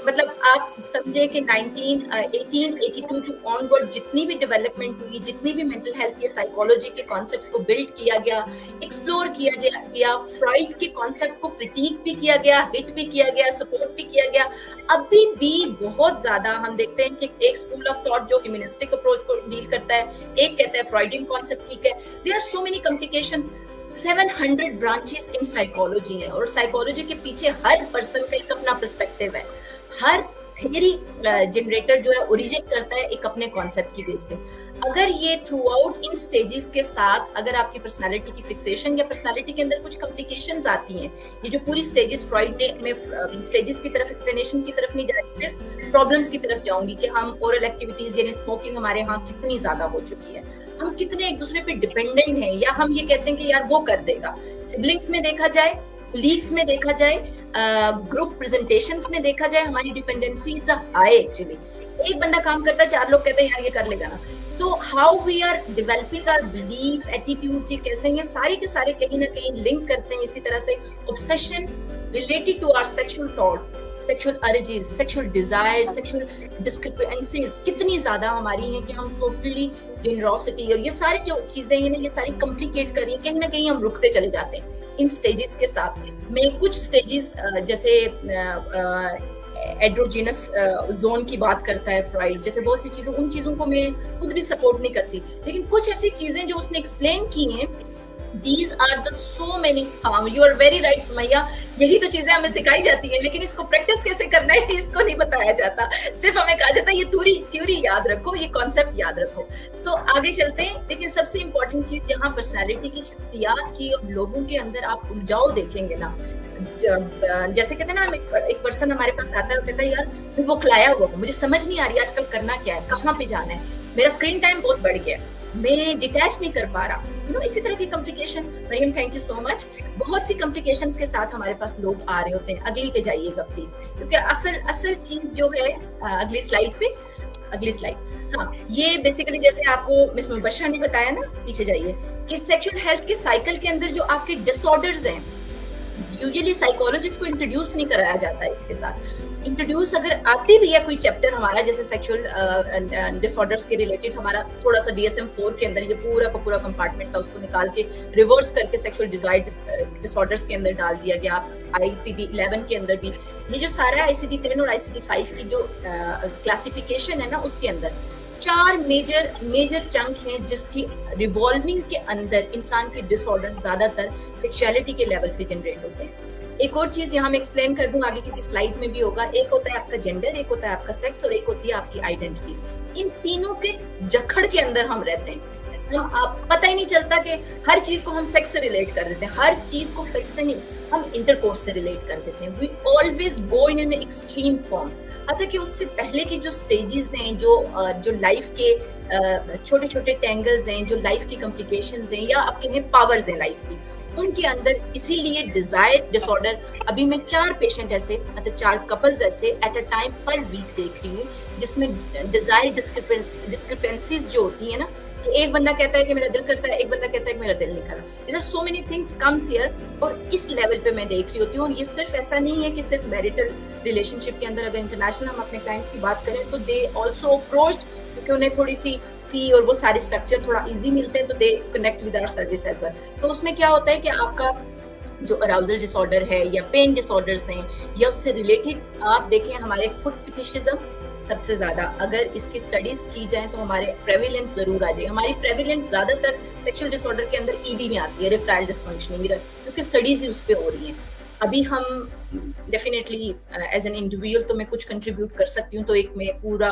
मतलब आप समझे कि 1882 टू ऑनवर्ड जितनी भी डेवलपमेंट हुई, जितनी भी मेंटल हेल्थ या साइकोलॉजी के कॉन्सेप्ट्स को बिल्ड किया गया, एक्सप्लोर किया गया, फ्रॉइड के कॉन्सेप्ट को क्रिटिक भी किया गया, हिट भी किया गया, सपोर्ट भी किया गया, अभी भी बहुत ज्यादा हम देखते हैं कि एक स्कूल ऑफ थॉट जो ह्यूमनिस्टिक अप्रोच को डील करता है, एक कहता है फ्रॉइडियन कॉन्सेप्ट ठीक है। There are so many complications. 700 branches in psychology है, और साइकोलॉजी के पीछे हर पर्सन का एक अपना पर्सपेक्टिव है। हर थ्योरी जनरेटर जो है ओरिजिन करता है एक अपने कॉन्सेप्ट की बेस पे। अगर ये थ्रू आउट इन स्टेजेस के साथ, अगर आपकी पर्सनालिटी की फिक्सेशन या पर्सनालिटी के अंदर कुछ कॉम्प्लिकेशंस आती हैं, ये जो पूरी स्टेजेस फ्रॉइड ने में स्टेजेस की तरफ, एक्सप्लेनेशन की तरफ नहीं जा रही, सिर्फ प्रॉब्लम्स की तरफ जाऊंगी कि हम ओरल एक्टिविटीज यानी स्मोकिंग हमारे यहाँ कितनी ज्यादा हो चुकी है, हम कितने एक दूसरे पे डिपेंडेंट हैं, या हम ये कहते हैं कि यार वो कर देगा। सिबलिंग्स में देखा जाए, लीग्स में देखा जाए, ग्रुप प्रेजेंटेशंस में देखा जाए, हमारी डिपेंडेंसी हाई एक्चुअली। एक बंदा काम करता है, 4 लोग कहते हैं यार ये कर लेगा ना। So how we are developing our belief, attitude, ये कैसे, ये सारे के सारे कहीं ना कहीं लिंक करते हैं। इसी तरह से obsession related to our sexual thoughts, sexual urges, sexual desire, sexual discrepancies कितनी ज्यादा हमारी हैं कि हम टोटली जेनरोसिटी और ये सारी जो चीजें हैं ये सारी कॉम्प्लिकेट कर रही हैं। कहीं ना कहीं हम रुकते चले जाते हैं इन स्टेजेस के साथ। मैं कुछ स्टेजेस जैसे एड्रोजिनस जोन की बात करता है फ्रॉइड, जैसे बहुत सी चीजों, उन चीजों को मैं खुद भी सपोर्ट नहीं करती, लेकिन कुछ ऐसी चीजें जो उसने एक्सप्लेन की हैं, These are the so many harm. You are very right, Sumaiya. यही तो चीजें हमें सिखाई जाती हैं, लेकिन इसको प्रैक्टिस कैसे करना है इसको नहीं बताया जाता। सिर्फ हमें कहा जाता है ये थ्योरी याद रखो, ये कॉन्सेप्ट याद रखो। सो आगे चलते हैं। देखिए सबसे इंपॉर्टेंट चीज जहाँ पर्सनालिटी की, शख्सियात की और लोगों के अंदर आप उलझाव देखेंगे ना, जैसे कहते हैं ना, एक पर्सन हमारे पास आता है और कहता है यार मैं वो खिलाया हुआ हूँ, मुझे समझ नहीं आ रही आजकल करना क्या है, कहाँ पे जाना है, मेरा स्क्रीन टाइम बहुत बढ़ गया, मैं डिटैच नहीं कर पा रहा, इसी तरह की complication. Mariam thank you so much. बहुत सी कॉम्प्लिकेशंस के साथ हमारे पास लोग आ रहे होते हैं। अगली पे जाइएगा प्लीज, क्योंकि असल चीज जो है अगली स्लाइड पे, अगली स्लाइड। हाँ, ये बेसिकली जैसे आपको मिस मुबशरा ने बताया ना, पीछे जाइए, कि सेक्सुअल हेल्थ के साइकिल के अंदर जो आपके डिसऑर्डर्स हैं, यूजुअली साइकोलॉजिस्ट को इंट्रोड्यूस नहीं कराया जाता है इसके साथ। इंट्रोड्यूस अगर आती भी है कोई चैप्टर हमारा, जैसे सेक्सुअल डिसऑर्डर्स के रिलेटेड, हमारा थोड़ा सा DSM-4 के अंदर ये पूरा का पूरा कंपार्टमेंट था, उसको निकाल के रिवर्स करके सेक्सुअल डिसऑर्डर्स के अंदर डाल दिया गया। ICD-11 के अंदर भी ये जो सारा ICD-10 और ICD-5 की जो क्लासिफिकेशन है ना, उसके अंदर 4 मेजर चंक हैं जिसकी रिवॉल्विंग के अंदर इंसान के डिसऑर्डर ज्यादातर सेक्सुअलिटी के लेवल पे जनरेट होते हैं। एक और चीज यहाँ मैं एक्सप्लेन कर दूं, आगे किसी स्लाइड में भी होगा। एक होता है आपका जेंडर, एक होता है आपका सेक्स, और एक होती है आपकी आइडेंटिटी। इन तीनों के जखड़ के अंदर हम रहते हैं। आप पता ही नहीं चलता कि हर चीज को हम सेक्स से रिलेट कर देते हैं, हर चीज को सेक्स से नहीं, हम इंटरकोर्स से रिलेट कर देते हैं। We always go in an extreme form. अतः कि उससे पहले की जो स्टेजेस हैं, जो लाइफ के छोटे छोटे टेंगल्स हैं, जो लाइफ की कॉम्प्लिकेशंस हैं, या आप कहें पावर्स हैं लाइफ की, उनके अंदर इसीलिए डिजायर डिसऑर्डर, अभी मैं 4 पेशेंट ऐसे, मतलब 4 कपल्स ऐसे एट अ टाइम पर वीक देख रही हूँ, जिसमें डिजायर डिस्क्रिपेंसीज जो होती है ना, कि एक बंदा कहता है कि मेरा दिल करता है, एक बंदा कहता है कि मेरा दिल नहीं कर रहा। There are so many things comes here, और इस लेवल पे मैं देख रही होती हूँ। और ये सिर्फ ऐसा नहीं है कि सिर्फ मैरिटल रिलेशनशिप के अंदर, अगर इंटरनेशनल हम अपने क्लाइंट्स की बात करें तो दे ऑल्सो अप्रोच्ड, क्योंकि उन्हें थोड़ी सी फी और वो सारे स्ट्रक्चर थोड़ा इजी मिलते हैं, तो they connect with our service as well. तो उसमें क्या होता है कि आपका जो अराउजल डिसऑर्डर है या पेन डिसऑर्डर्स हैं या उससे रिलेटेड, आप देखें हमारे फुट फिटिशिज्म सबसे ज्यादा, अगर इसकी स्टडीज की जाए तो हमारे प्रेविलेंस जरूर आ जाए। हमारी प्रेविलेंस ज्यादातर सेक्सुअल डिसऑर्डर के अंदर ईडी में आती है, इरेक्टाइल डिसफंक्शनिंग, क्योंकि स्टडीज ही उस पर हो रही हैं। अभी हम डेफिनेटली एज एन इंडिविजुअल तो मैं कुछ कंट्रीब्यूट कर सकती हूँ, तो एक मैं पूरा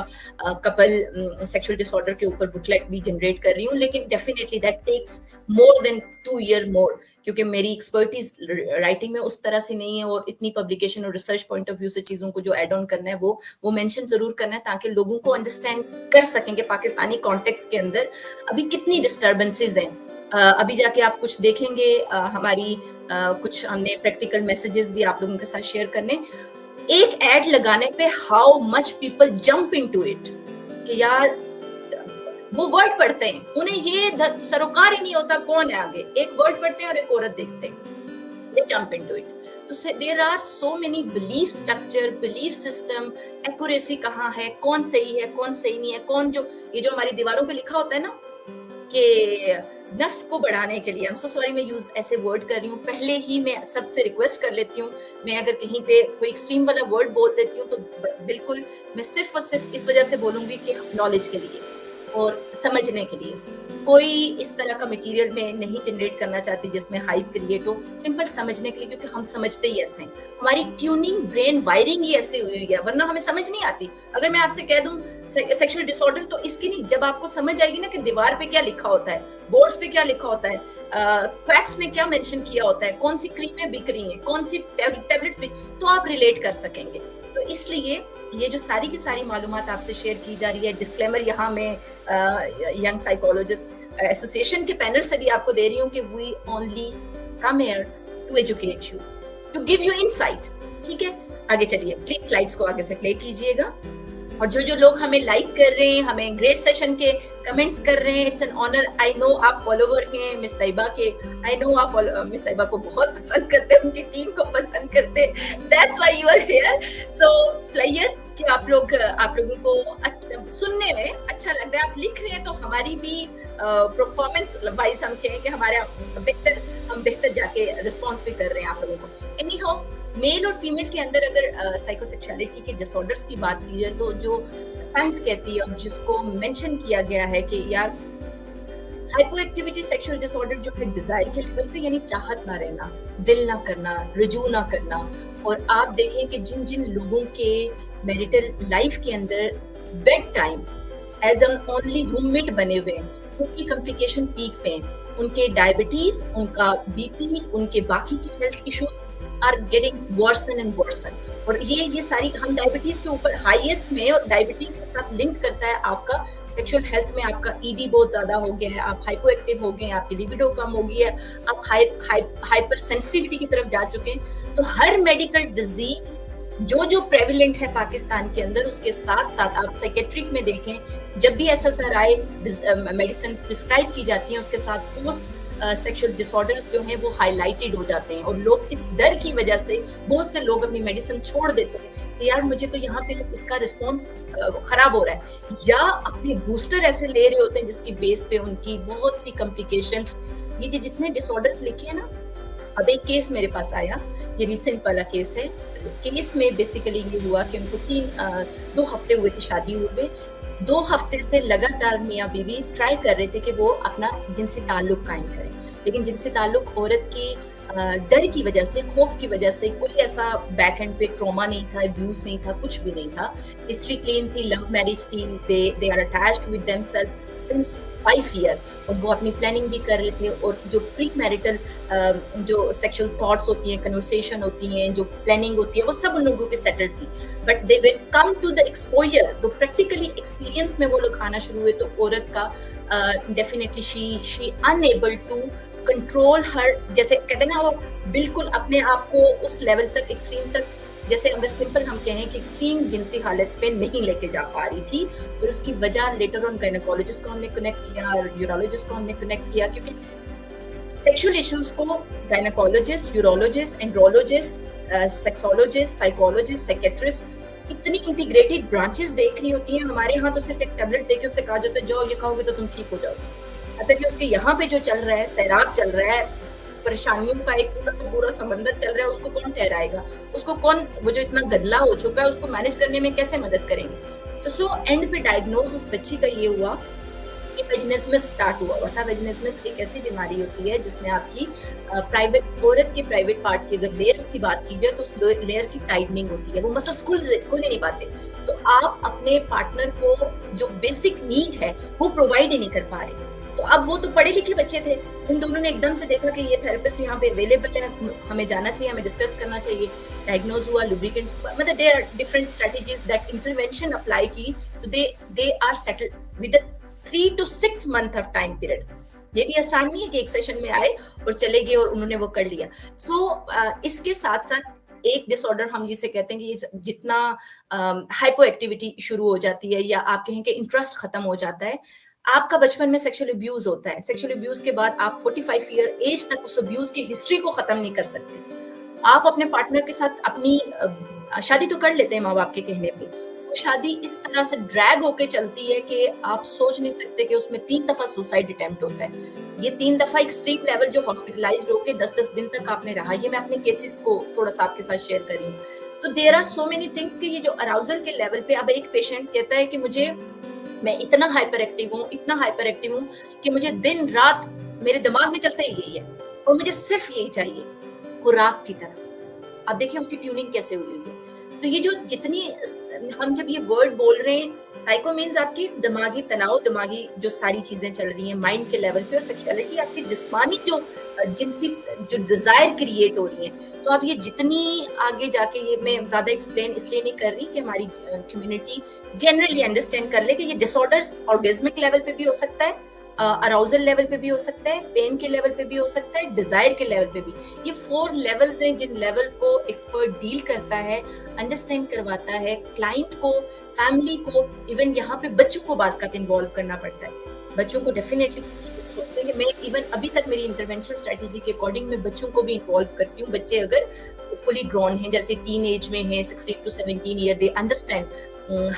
कपल सेक्सुअल डिसऑर्डर के ऊपर बुकलेट भी जनरेट कर रही हूँ, लेकिन definitely that takes more than 2 year more, क्योंकि मेरी एक्सपर्टीज राइटिंग में उस तरह से नहीं है, और इतनी पब्लिकेशन और रिसर्च पॉइंट ऑफ व्यू से चीजों को जो एड ऑन करना है वो मेंशन जरूर करना है, ताकि लोगों को अंडरस्टैंड कर सकें कि पाकिस्तानी कॉन्टेक्स्ट के अंदर अभी कितनी डिस्टर्बेंसेज हैं। अभी जाके आप कुछ देखेंगे, हमारी कुछ हमने प्रैक्टिकल मैसेजेस भी आप लोगों के साथ शेयर करने, एक एड लगाने पे how much people jump into it, कि यार वो वर्ड पढ़ते हैं, उन्हें ये सरोकार ही नहीं होता कौन है आगे, एक वर्ड पढ़ते हैं और एक औरत देखते हैं, they jump into it. तो there are so many belief structure, belief system, accuracy कहाँ है, कौन सही है, कौन सही नहीं है, कौन जो ये जो हमारी दीवारों पे लिखा होता है ना कि नफ्स को बढ़ाने के लिए, I'm so sorry मैं यूज ऐसे वर्ड कर रही हूँ, पहले ही मैं सबसे रिक्वेस्ट कर लेती हूँ, मैं अगर कहीं पे कोई एक्सट्रीम वाला वर्ड बोल देती हूँ तो बिल्कुल मैं सिर्फ और सिर्फ इस वजह से बोलूंगी कि नॉलेज के लिए और समझने के लिए। कोई इस तरह का मटेरियल में नहीं जनरेट करना चाहती जिसमें हाइप क्रिएट हो, सिंपल समझने के लिए, क्योंकि हम समझते ही ऐसे हैं, हमारी ट्यूनिंग ब्रेन वायरिंग ही ऐसे हुई है, वरना हमें समझ नहीं आती। अगर मैं आपसे कह दूं सेक्सुअल डिसऑर्डर, तो इसकी नहीं, जब आपको समझ आएगी ना कि दीवार पे क्या लिखा होता है, बोर्ड्स पे क्या लिखा होता है, फैक्ट्स में क्या मेंशन किया होता है, कौन सी क्रीमें बिक रही हैं, कौन सी टैबलेट्स बिक, तो आप रिलेट कर सकेंगे। तो इसलिए ये जो सारी की सारी मालूमात आपसे शेयर की जा रही है, डिस्क्लेमर यहाँ मैं यंग साइकोलॉजिस्ट एसोसिएशन के पैनल से भी आपको दे रही हूँ कि we only come here to educate you, to give you insight. ठीक है, आगे चलिए, प्लीज स्लाइड्स को आगे से प्ले कीजिएगा। और जो लोग हमें लाइक कर रहे हैं, हमें ग्रेट सेशन के कमेंट्स कर रहे हैं, it's an honour. I know आप फॉलोवर हैं मिस तैयबा के, आई नो आप मिस तैयबा को बहुत पसंद करते हैं, उनकी टीम को पसंद करते हैं, that's why you are here. So player कि आप लोगों को सुनने में अच्छा लग रहा है, आप लिख रहे हैं, तो हमारी भी परफॉर्मेंस वाइज हम कहें कि हम बेहतर जाके रिस्पॉन्स भी कर रहे हैं आप लोगों को। एनी हाउ, मेल और फीमेल के अंदर अगर साइकोसेक्सुअलिटी के डिसऑर्डर्स की बात की जाए, तो जो साइंस कहती है और जिसको मेंशन किया गया है कि यार हाइपो एक्टिविटी सेक्सुअल डिसऑर्डर जो है डिजायर के लेवल पे, यानी चाहत ना रहना, दिल ना करना, रुजू ना करना। और आप देखें कि जिन जिन लोगों के मैरिटल लाइफ के अंदर bed time as an only roommate बने हुए हैं, उनकी कॉम्प्लिकेशन पीक पे हैं, उनके डायबिटीज, उनका बीपी, उनके बाकी के health issues are getting worsen and worsen. और ये सारी हम डायबिटीज के ऊपर हाईएस्ट में, और डायबिटीज के साथ लिंक करता है आपका सेक्सुअल हेल्थ में, आपका ईडी बहुत ज्यादा हो गया है, आप हाइपो एक्टिव हो गए हैं, आपकी लिबिडो कम हो गई है, आप हाइपर सेंसिटिविटी की तरफ जा चुके हैं। तो हर मेडिकल डिजीज जो प्रेविलेंट है पाकिस्तान के अंदर, उसके साथ साथ आप साइकेट्रिक में देखें, जब भी SSRI मेडिसिन प्रिस्क्राइब की जाती है, उसके साथ पोस्ट सेक्सुअल डिसऑर्डर्स जो हैं वो हाईलाइटेड हो जाते हैं। और लोग इस डर की वजह से, बहुत से लोग अपनी मेडिसिन छोड़ देते हैं कि यार मुझे तो यहाँ पे इसका रिस्पॉन्स खराब हो रहा है, या अपने बूस्टर ऐसे ले रहे होते हैं जिसकी बेस पे उनकी बहुत सी कॉम्प्लिकेशंस, ये जितने डिसऑर्डर्स लिखे हैं ना। अब एक केस मेरे पास आया, ये रिसेंट वाला केस है। केस में बेसिकली ये हुआ कि उनको 2 हफ्ते हुए थे शादी हुए, 2 हफ्ते से लगातार मियाँ बीवी ट्राई कर रहे थे कि वो अपना जिनसी ताल्लुक कायम करें, लेकिन जिनसी ताल्लुक औरत की डर की वजह से, खौफ की वजह से, कोई ऐसा बैक एंड पे ट्रॉमा नहीं था, अब्यूज नहीं था, कुछ भी नहीं था। हिस्ट्री क्लीन थी, लव मैरिज थी, they are attached with themselves since 5 year, और वो अपनी प्लानिंग भी कर रहे थे। और जो प्री मैरिटल जो सेक्सुअल थॉट्स होती हैं, कन्वर्सेशन होती हैं, जो प्लानिंग होती है, वो सब उन लोगों की सेटल्ड थी। But they will come to the exposure, तो प्रैक्टिकली एक्सपीरियंस में वो लोग आना शुरू हुए, तो औरत का definitely she unable to control her, जैसे कहते हैं ना, वो बिल्कुल अपने आप को उस लेवल तक, एक्सट्रीम तक, जैसे अगर सिंपल हम कहें कि एक्सट्रीम जिनसी हालत पे नहीं लेके जा पा रही थी, और उसकी वजह लेटर ऑन गायनेकोलॉजिस्ट को हमने कनेक्ट किया, यूरोलॉजिस्ट को हमने कनेक्ट किया, क्योंकि सेक्सुअल इश्यूज को gynaecologist, urologist, andrologist, sexologist, psychologist, psychiatrist, इतनी इंटीग्रेटेड ब्रांचेस देख रही होती हैं। हमारे यहाँ तो सिर्फ एक टैबलेट देके उससे कहा जाता है जाओ ये खाओगे तो तुम ठीक हो जाओगे। अतः कि उसके यहाँ पे जो चल रहा है, सैराब चल रहा है, परेशानियों का एक पूरा समंदर चल रहा है, उसको कौन ठहराएगा, उसको कौन, वो जो इतना गदला हो चुका है उसको मैनेज करने में कैसे मदद करेंगे। तो सो एंड पे डायग्नोज उस बच्ची का ये हुआ कि वेजिनेस्मस स्टार्ट हुआ था। वेजिनेस्मस एक ऐसी बीमारी होती है जिसमें आपकी प्राइवेट, औरत के प्राइवेट पार्ट की अगर लेयर्स की बात की जाए तो उस लेयर की टाइटनिंग होती है, वो मसल्स खुल ही नहीं पाते। तो आप अपने पार्टनर को जो बेसिक नीड है वो प्रोवाइड ही नहीं कर पा रहे। तो अब वो तो पढ़े लिखे बच्चे थे, उन दोनों ने एकदम से देखा कि ये थेरेपिस्ट यहाँ पे अवेलेबल है, हमें जाना चाहिए, हमें डिस्कस करना चाहिए। डायग्नोज हुआ, लुब्रिकेंट, मतलब there are different strategies that intervention apply की, तो they are settled with 3 to 6 month of time period. ये भी आसान नहीं है कि एक सेशन में आए और चले गए और उन्होंने वो कर लिया। सो इसके साथ साथ एक डिसऑर्डर हम जिसे कहते हैं कि ये जितना हाइपो एक्टिविटी शुरू हो जाती है, या आप कहें कि इंटरेस्ट खत्म हो जाता है। आपका बचपन में सेक्सुअल अब्यूज होता है, सेक्सुअल अब्यूज के बाद आप 45 ईयर एज तक उस अब्यूज की हिस्ट्री को खत्म नहीं कर सकते। आप अपने पार्टनर के साथ अपनी शादी तो कर लेते हैं माँ बाप के कहने पे, वो शादी इस तरह से ड्रैग होके चलती है कि आप सोच नहीं सकते कि उसमें 3 दफा सुसाइड अटेम्प्ट होता है। ये 3 दफा एक्सट्रीम लेवल जो हॉस्पिटलाइज्ड होके 10-10 दिन तक आपने रहा, ये मैं अपने केसेस को थोड़ा सा आपके साथ शेयर कर रही हूँ। तो there are so many things कि ये जो अराउजल के लेवल पे, अब एक पेशेंट कहता है कि मैं इतना हाइपर एक्टिव हूँ कि मुझे दिन रात मेरे दिमाग में चलता ही यही है और मुझे सिर्फ यही चाहिए, खुराक की तरह। अब देखिए उसकी ट्यूनिंग कैसे हुई है। तो ये जो जितनी हम जब ये वर्ड बोल रहे हैं, साइको मीन्स आपकी दिमागी तनाव, दिमागी जो सारी चीजें चल रही हैं माइंड के लेवल पे, और सेक्सुअलिटी आपकी जिस्मानी जो जिनसी जो डिजायर क्रिएट हो रही है। तो अब ये जितनी आगे जाके, ये मैं ज्यादा एक्सप्लेन इसलिए नहीं कर रही कि हमारी कम्युनिटी जनरली अंडरस्टैंड कर ले कि ये डिसऑर्डर्स ऑर्गेज्मिक लेवल पे भी हो सकता है, अराउजल लेवल पे भी हो सकता है, पेन के लेवल पे भी हो सकता है, डिजायर के लेवल पे भी। ये 4 लेवल्स हैं जिन लेवल को एक्सपर्ट डील करता है, अंडरस्टैंड करवाता है क्लाइंट को, फैमिली को, इवन यहाँ पे बच्चों को बाज़ का इन्वॉल्व करना पड़ता है। बच्चों को डेफिनेटली मैं इवन अभी तक मेरी इंटरवेंशन स्ट्रेटेजी के अकॉर्डिंग मैं बच्चों को भी इन्वॉल्व करती हूँ। बच्चे अगर फुली ग्रोन हैं, जैसे टीन एज में हैं, 16 to 17 year, they understand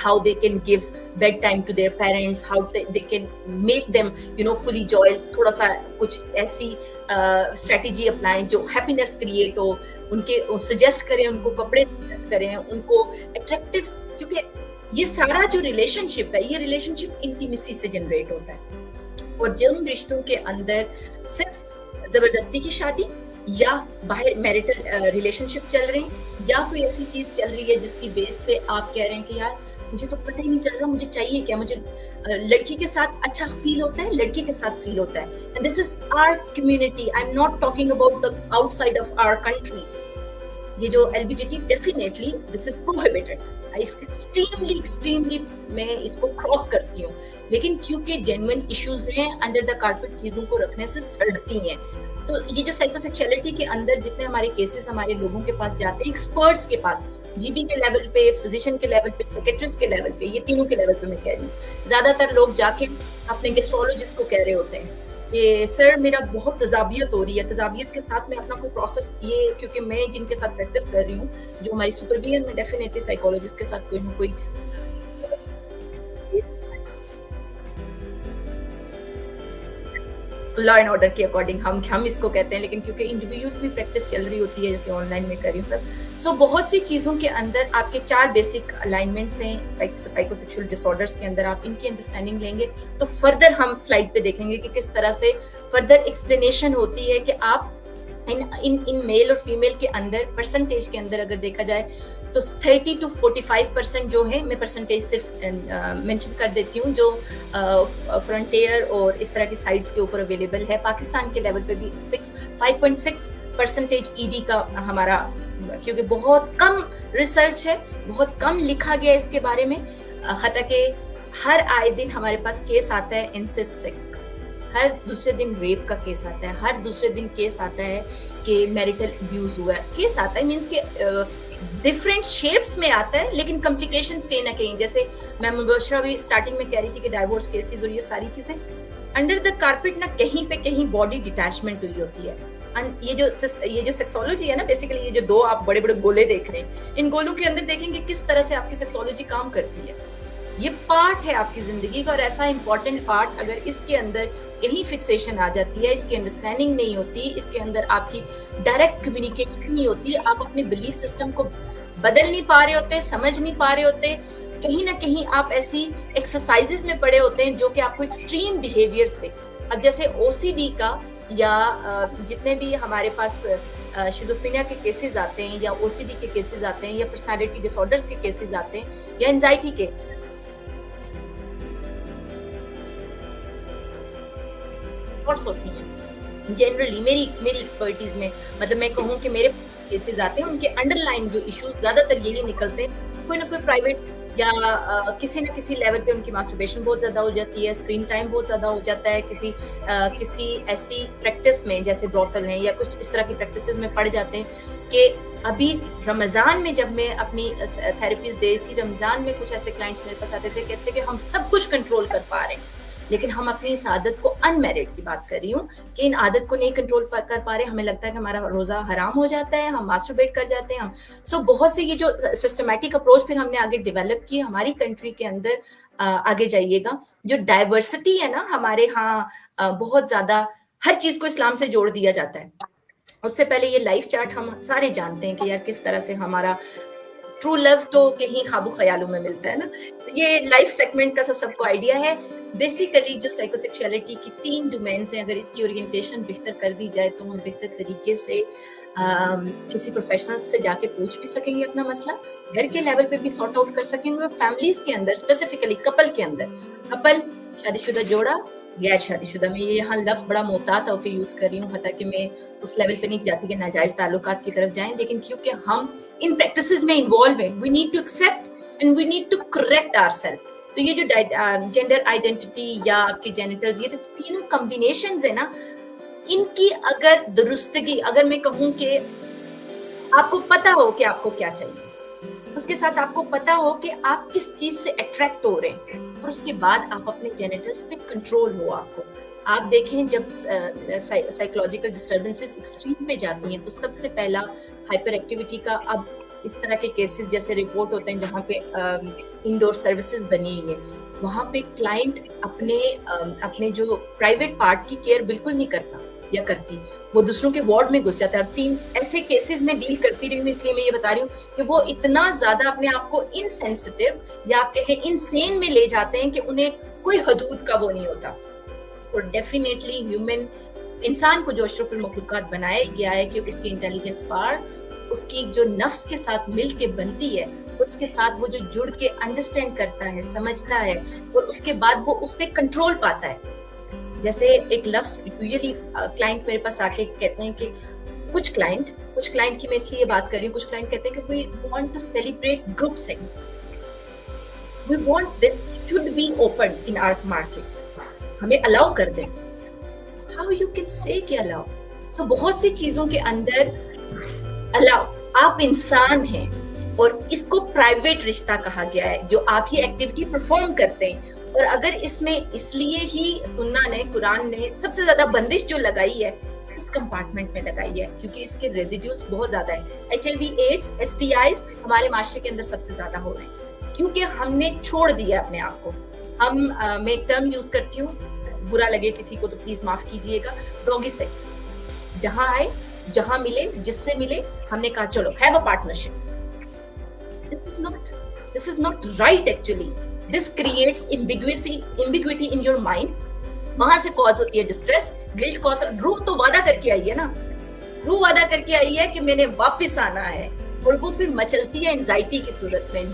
how they can give bedtime to their parents, how they can make them fully joy, थोड़ा सा कुछ ऐसी strategy अपनाएं जो happiness create हो, उनके suggest करें, उनको कपड़े suggest करें, उनको attractive, क्योंकि ये सारा जो relationship है, ये relationship intimacy से generate होता है। और जिन रिश्तों के अंदर सिर्फ जबरदस्ती की शादी या बाहर मैरिटल रिलेशनशिप चल रहे हैं, या कोई ऐसी चीज चल रही है जिसकी बेस पे आप कह रहे हैं कि यार मुझे तो पता ही नहीं चल रहा मुझे चाहिए क्या, मुझे लड़की के साथ अच्छा फील होता है, लड़की के साथ फील होता है, and this is our community, I am not talking about the outside of our country. ये जो LBGT definitely this is prohibited, extremely मैं इसको क्रॉस करती हूँ, लेकिन क्योंकि जेन्युइन इश्यूज हैं, अंडर द कारपेट चीजों को रखने से सड़ती हैं। तो ये जो साइकोसेक्सुअलिटी के अंदर जितने हमारे केसेस हमारे लोगों के पास जाते हैं, एक्सपर्ट्स के पास, जीबी के लेवल पे, फिजिशियन के लेवल पे, साइकेट्रिस्ट के लेवल पे, ये तीनों के लेवल पे मैं कह रही हूँ, ज्यादातर लोग जाके अपने गैस्ट्रोलॉजिस्ट को कह रहे होते हैं कि सर मेरा बहुत तजाबियत हो रही है। तजाबियत के साथ में अपना कोई प्रोसेस, ये क्योंकि मैं जिनके साथ प्रैक्टिस कर रही हूँ, जो हमारी सुपरविजन में डेफिनेटली साइकोलॉजिस्ट के साथ कोई ना कोई लॉ एंड ऑर्डर के अकॉर्डिंग हम इसको कहते हैं, लेकिन क्योंकि इंडिविजुअल भी प्रैक्टिस चल रही होती है, जैसे ऑनलाइन में कर रही हूँ सब, सो बहुत सी चीज़ों के अंदर आपके 4 बेसिक अलाइनमेंट्स हैं साइकोसेक्सुअल डिसऑर्डर्स के अंदर। आप इनकी अंडरस्टैंडिंग लेंगे तो फर्दर हम स्लाइड पे देखेंगे कि किस तरह से फर्दर एक्सप्लेनेशन होती है कि आप इन मेल और फीमेल के अंदर परसेंटेज के अंदर अगर देखा जाए तो 30 to 45% जो है, मैं परसेंटेज सिर्फ मेंशन कर देती हूँ, जो फ्रंटियर और इस तरह की साइट्स के ऊपर अवेलेबल है। पाकिस्तान के लेवल पे भी 5.6% ईडी का हमारा, क्योंकि बहुत कम रिसर्च है, बहुत कम लिखा गया इसके बारे में, हता के हर आए दिन हमारे पास केस आता है इंसेस्ट सेक्स का, हर दूसरे दिन रेप का केस आता है, हर दूसरे दिन केस आता है कि मैरिटल अब्यूज हुआ है, केस आता है मीन्स कि डिफरेंट शेप्स में आता है, लेकिन कॉम्प्लिकेशंस कहीं ना कहीं, जैसे मैम मुबशरा भी स्टार्टिंग में कह रही थी कि डाइवोर्स केसेस और ये सारी चीजें अंडर द कारपेट ना कहीं पे कहीं बॉडी डिटैचमेंट हुई होती है। ये जो सेक्सोलॉजी है ना, बेसिकली ये जो दो आप बड़े बड़े गोले देख रहे हैं, इन गोलों के अंदर देखेंगे किस तरह से आपकी सेक्सोलॉजी काम करती है। ये पार्ट है आपकी जिंदगी का, और ऐसा इंपॉर्टेंट पार्ट अगर इसके अंदर कहीं फिक्सेशन आ जाती है, इसकी अंडरस्टैंडिंग नहीं होती, इसके अंदर आपकी डायरेक्ट कम्युनिकेशन नहीं होती, आप अपने बिलीफ सिस्टम को बदल नहीं पा रहे होते, समझ नहीं पा रहे होते, कहीं ना कहीं आप ऐसी एक्सरसाइजेस में पड़े होते हैं जो कि आपको एक्सट्रीम बिहेवियर्स पे, अब जैसे ओसीडी का या जितने भी हमारे पास शिज़ोफ्रेनिया के केसेस आते हैं या ओसीडी के केसेस आते हैं या पर्सनालिटी डिसऑर्डर्स के केसेस आते हैं या एंजाइटी के थॉट्स होती हैं जनरली मेरी एक्सपर्टीज में, मतलब मैं कहूँ कि मेरे केसेस आते हैं, उनके अंडरलाइन जो इश्यूज ज्यादातर यही निकलते हैं, कोई ना कोई प्राइवेट या किसी न किसी लेवल पे उनकी मास्टरबेशन बहुत ज्यादा हो जाती है, स्क्रीन टाइम बहुत ज्यादा हो जाता है, किसी ऐसी प्रैक्टिस में जैसे ब्रॉटल है या कुछ इस तरह की प्रैक्टिसेस में पड़ जाते हैं कि अभी रमजान में जब मैं अपनी थेरेपीज दे रही थी, रमजान में कुछ ऐसे क्लाइंट्स मेरे पास आते थे, कहते कि हम सब कुछ कंट्रोल कर पा रहे हैं, लेकिन हम अपनी इस आदत को, अनमेरिड की बात कर रही हूँ, कि इन आदत को नहीं कंट्रोल कर पा रहे, हमें लगता है कि हमारा रोजा हराम हो जाता है, हम मास्टरबेट कर जाते हैं हम। सो बहुत से ये जो सिस्टमैटिक अप्रोच फिर हमने आगे डेवलप की हमारी कंट्री के अंदर। आगे जाइएगा, जो डाइवर्सिटी है ना हमारे यहाँ, बहुत ज्यादा हर चीज को इस्लाम से जोड़ दिया जाता है। उससे पहले ये लाइफ चार्ट हम सारे जानते हैं कि यार किस तरह से हमारा ट्रू लव तो कहीं ख्वाबो ख्यालों में मिलता है ना। ये लाइफ सेगमेंट का सबको आइडिया है। बेसिकली जो साइकोसेक्सुअलिटी की 3 डोमेन्स हैं, अगर इसकी ओरिएंटेशन बेहतर कर दी जाए तो हम बेहतर तरीके से किसी प्रोफेशनल से जाके पूछ भी सकेंगे अपना मसला, घर के लेवल पे भी सॉर्ट आउट कर सकेंगे, फैमिलीज के अंदर स्पेसिफिकली कपल के अंदर, कपल शादीशुदा जोड़ा गैर शादीशुदा में, ये यहाँ लफ्ज बड़ा मोहतात होकर यूज कर रही हूँ, पता कि मैं उस लेवल पे नहीं जाती कि नाजायज ताल्लुकात की तरफ जाएं, लेकिन क्योंकि हम इन प्रैक्टिसेस में इन्वॉल्व हैं, we need to accept and we need to correct ourself. तो ये जो जेंडर आइडेंटिटी या आपके जेनिटल्स, ये तो तीनों कॉम्बिनेशंस है ना, इनकी अगर दुरुस्तगी, अगर मैं कहूँ कि आपको पता हो कि आपको क्या चाहिए, उसके साथ आपको पता हो कि आप किस चीज से अट्रैक्ट हो रहे हैं, और उसके बाद आप अपने जेनिटल्स पे कंट्रोल हो। आप देखें जब साइकोलॉजिकल डिस्टर्बेंसेस एक्सट्रीम पे जाती हैं तो सबसे पहला हाइपर एक्टिविटी का, अब इस तरह के केसेस जैसे रिपोर्ट होते हैं जहाँ पे इंडोर सर्विसेज बनी हुई है, वहाँ पे क्लाइंट अपने जो प्राइवेट पार्ट की केयर बिल्कुल नहीं करता या करती, वो दूसरों के वार्ड में घुस जाता है। 3 ऐसे केसेस में डील करती रही हूँ, इसलिए मैं ये बता रही हूँ कि वो इतना ज्यादा अपने आप को इनसेंसिटिव या आप कहें इनसेन में ले जाते हैं कि उन्हें कोई हदूद का वो नहीं होता। और डेफिनेटली ह्यूमन इंसान को जो अशरफुल मखलूकात बनाया गया है कि उसकी इंटेलिजेंस पावर उसकी जो नफ्स के साथ मिल के बनती है, उसके साथ वो जो जुड़ के अंडरस्टैंड करता है, समझता है, और उसके बाद वो उस पर कंट्रोल पाता है। जैसे एक लफ्ज यूजुअली क्लाइंट मेरे पास आके कहते हैं कि कुछ क्लाइंट की मैं इसलिए बात कर रही हूँ, कुछ क्लाइंट कहते हैं कि we want to celebrate group sex, we want this should be open in our market, हमें अलाउ कर दें। हाउ यू कैन से कि अलाउ? सो बहुत सी चीजों के अंदर अलाउ, आप इंसान हैं और इसको प्राइवेट रिश्ता कहा गया है जो आप ये एक्टिविटी परफॉर्म करते हैं। और अगर इसमें इसलिए ही सुन्ना ने, कुरान ने सबसे ज्यादा बंदिश जो लगाई है इस कंपार्टमेंट में लगाई है, क्योंकि इसके रेजिड्यूल्स बहुत ज्यादा है। HIV एड्स STIs हमारे माशरे के अंदर सबसे ज्यादा हो रहे हैं क्योंकि हमने छोड़ दिया अपने आप को। मैं एक टर्म यूज करती हूँ, बुरा लगे किसी को तो प्लीज माफ कीजिएगा, डॉगी सेक्स। जहां आए, जहां मिले, जिससे मिले, हमने कहा चलो have a partnership. This is not right actually. This creates ambiguity in your mind. वहां से कॉज होती है डिस्ट्रेस, गिल्ट कॉज। रूह तो वादा करके आई है ना, रूह वादा करके आई है कि मैंने वापस आना है, और वो फिर मचलती है एंजाइटी की सूरत में,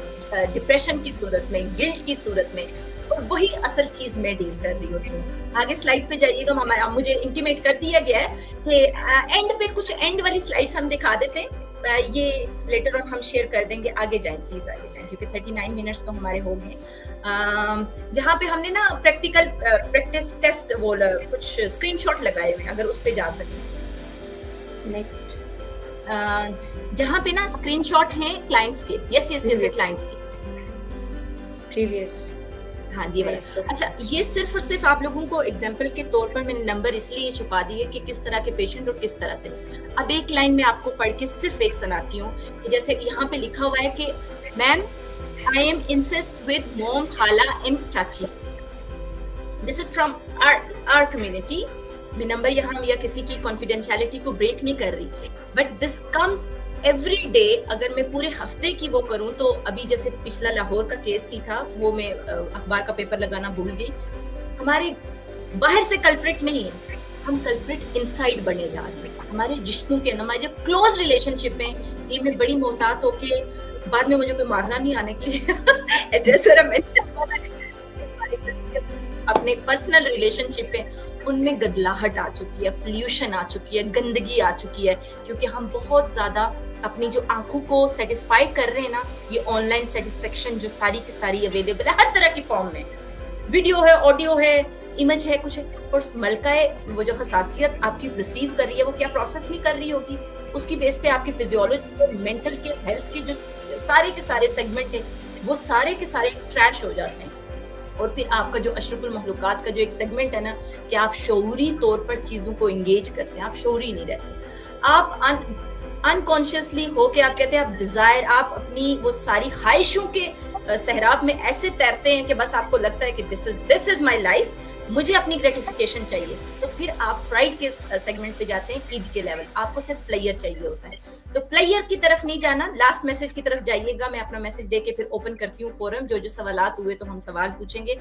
डिप्रेशन की सूरत में, गिल्ट की सूरत में, और वही असल चीज मैं डील कर रही होती हूँ। आगे स्लाइड पे जाइएगा, मुझे इंटीमेट कर दिया गया है कि एंड पे कुछ एंड वाली स्लाइड्स हम दिखा देते हैं, ये लेटर ऑन हम शेयर कर देंगे। आगे जाएं प्लीज, आगे जाएं, क्योंकि 39 मिनट्स तो हमारे हो गए। जहाँ पे हमने ना प्रैक्टिकल प्रैक्टिस टेस्ट वो कुछ स्क्रीनशॉट लगाए हुए हैं, अगर उस पे जा सके। नेक्स्ट। जहाँ पे ना स्क्रीनशॉट हैं क्लाइंट्स के, यस यस यस क्लाइंट्स के प्रीवियस। हाँ जी वाला। अच्छा, ये सिर्फ और सिर्फ आप लोगों को एग्जाम्पल के तौर पर मैंने नंबर इसलिए छुपा दिए कि किस तरह के पेशेंट और किस तरह से। अब एक लाइन में आपको पढ़ के सिर्फ एक सुनाती हूँ कि जैसे यहाँ पे लिखा हुआ है कि ma'am I am insist with mom, खाला एंड चाची। This is from our community. मैं नंबर यहाँ या किसी की कॉन्फिडेंशियलिटी को ब्रेक नहीं कर रही, but this comes every day. अगर मैं पूरे हफ्ते की वो करूं तो अभी जैसे पिछला लाहौर का केस ही था, वो मैं अखबार का पेपर लगाना भूल गई। हमारे बाहर से कल्प्रिट नहीं है, हम कल्प्रिट इनसाइड बने जा रहे हैं। हमारे रिश्तों के, हमारे जो क्लोज रिलेशनशिप है, ये मैं बड़ी मोहतात होके, बाद में मुझे कोई मारना नहीं आने के लिए एड्रेस वगैरह मेंशन, अपने पर्सनल रिलेशनशिप है उनमें गदलाहट आ चुकी है, पोल्यूशन आ चुकी है, गंदगी आ चुकी है, क्योंकि हम बहुत ज्यादा अपनी जो आंखों को सेटिस्फाई कर रहे हैं ना, ये ऑनलाइन सेटिस्फेक्शन जो सारी की सारी अवेलेबल है हर तरह की फॉर्म में, वीडियो है, ऑडियो है, इमेज है, कुछ है, और मलकाए वो जो हसासियत आपकी रिसीव कर रही है वो क्या प्रोसेस नहीं कर रही होगी, उसकी बेस पे आपकी फिजियोलॉजी और मेंटल के हेल्थ के जो सारे के सारे सेगमेंट है वो सारे के सारे ट्रैश हो जाते हैं। और फिर आपका जो अशरफुल मखलूकात का जो एक सेगमेंट है ना, कि आप शऊरी तौर पर चीजों को एंगेज करते हैं, आप शऊरी नहीं रहते, आप अनकॉन्शियसली हो के आप कहते हैं, आप डिजायर, आप अपनी वो सारी ख्वाहिशों के सहराब में ऐसे तैरते हैं कि बस आपको लगता है कि दिस इज माई लाइफ, मुझे अपनी ग्रेटिफिकेशन चाहिए। तो फिर आप फ्राइड के सेगमेंट पे जाते हैं, ईद के लेवल, आपको सिर्फ प्लेयर चाहिए होता है। तो प्लेयर की तरफ नहीं जाना, लास्ट मैसेज की तरफ जाइएगा। मैं अपना मैसेज दे के फिर ओपन करती हूँ फोरम, जो जो सवालात हुए तो हम सवाल पूछेंगे।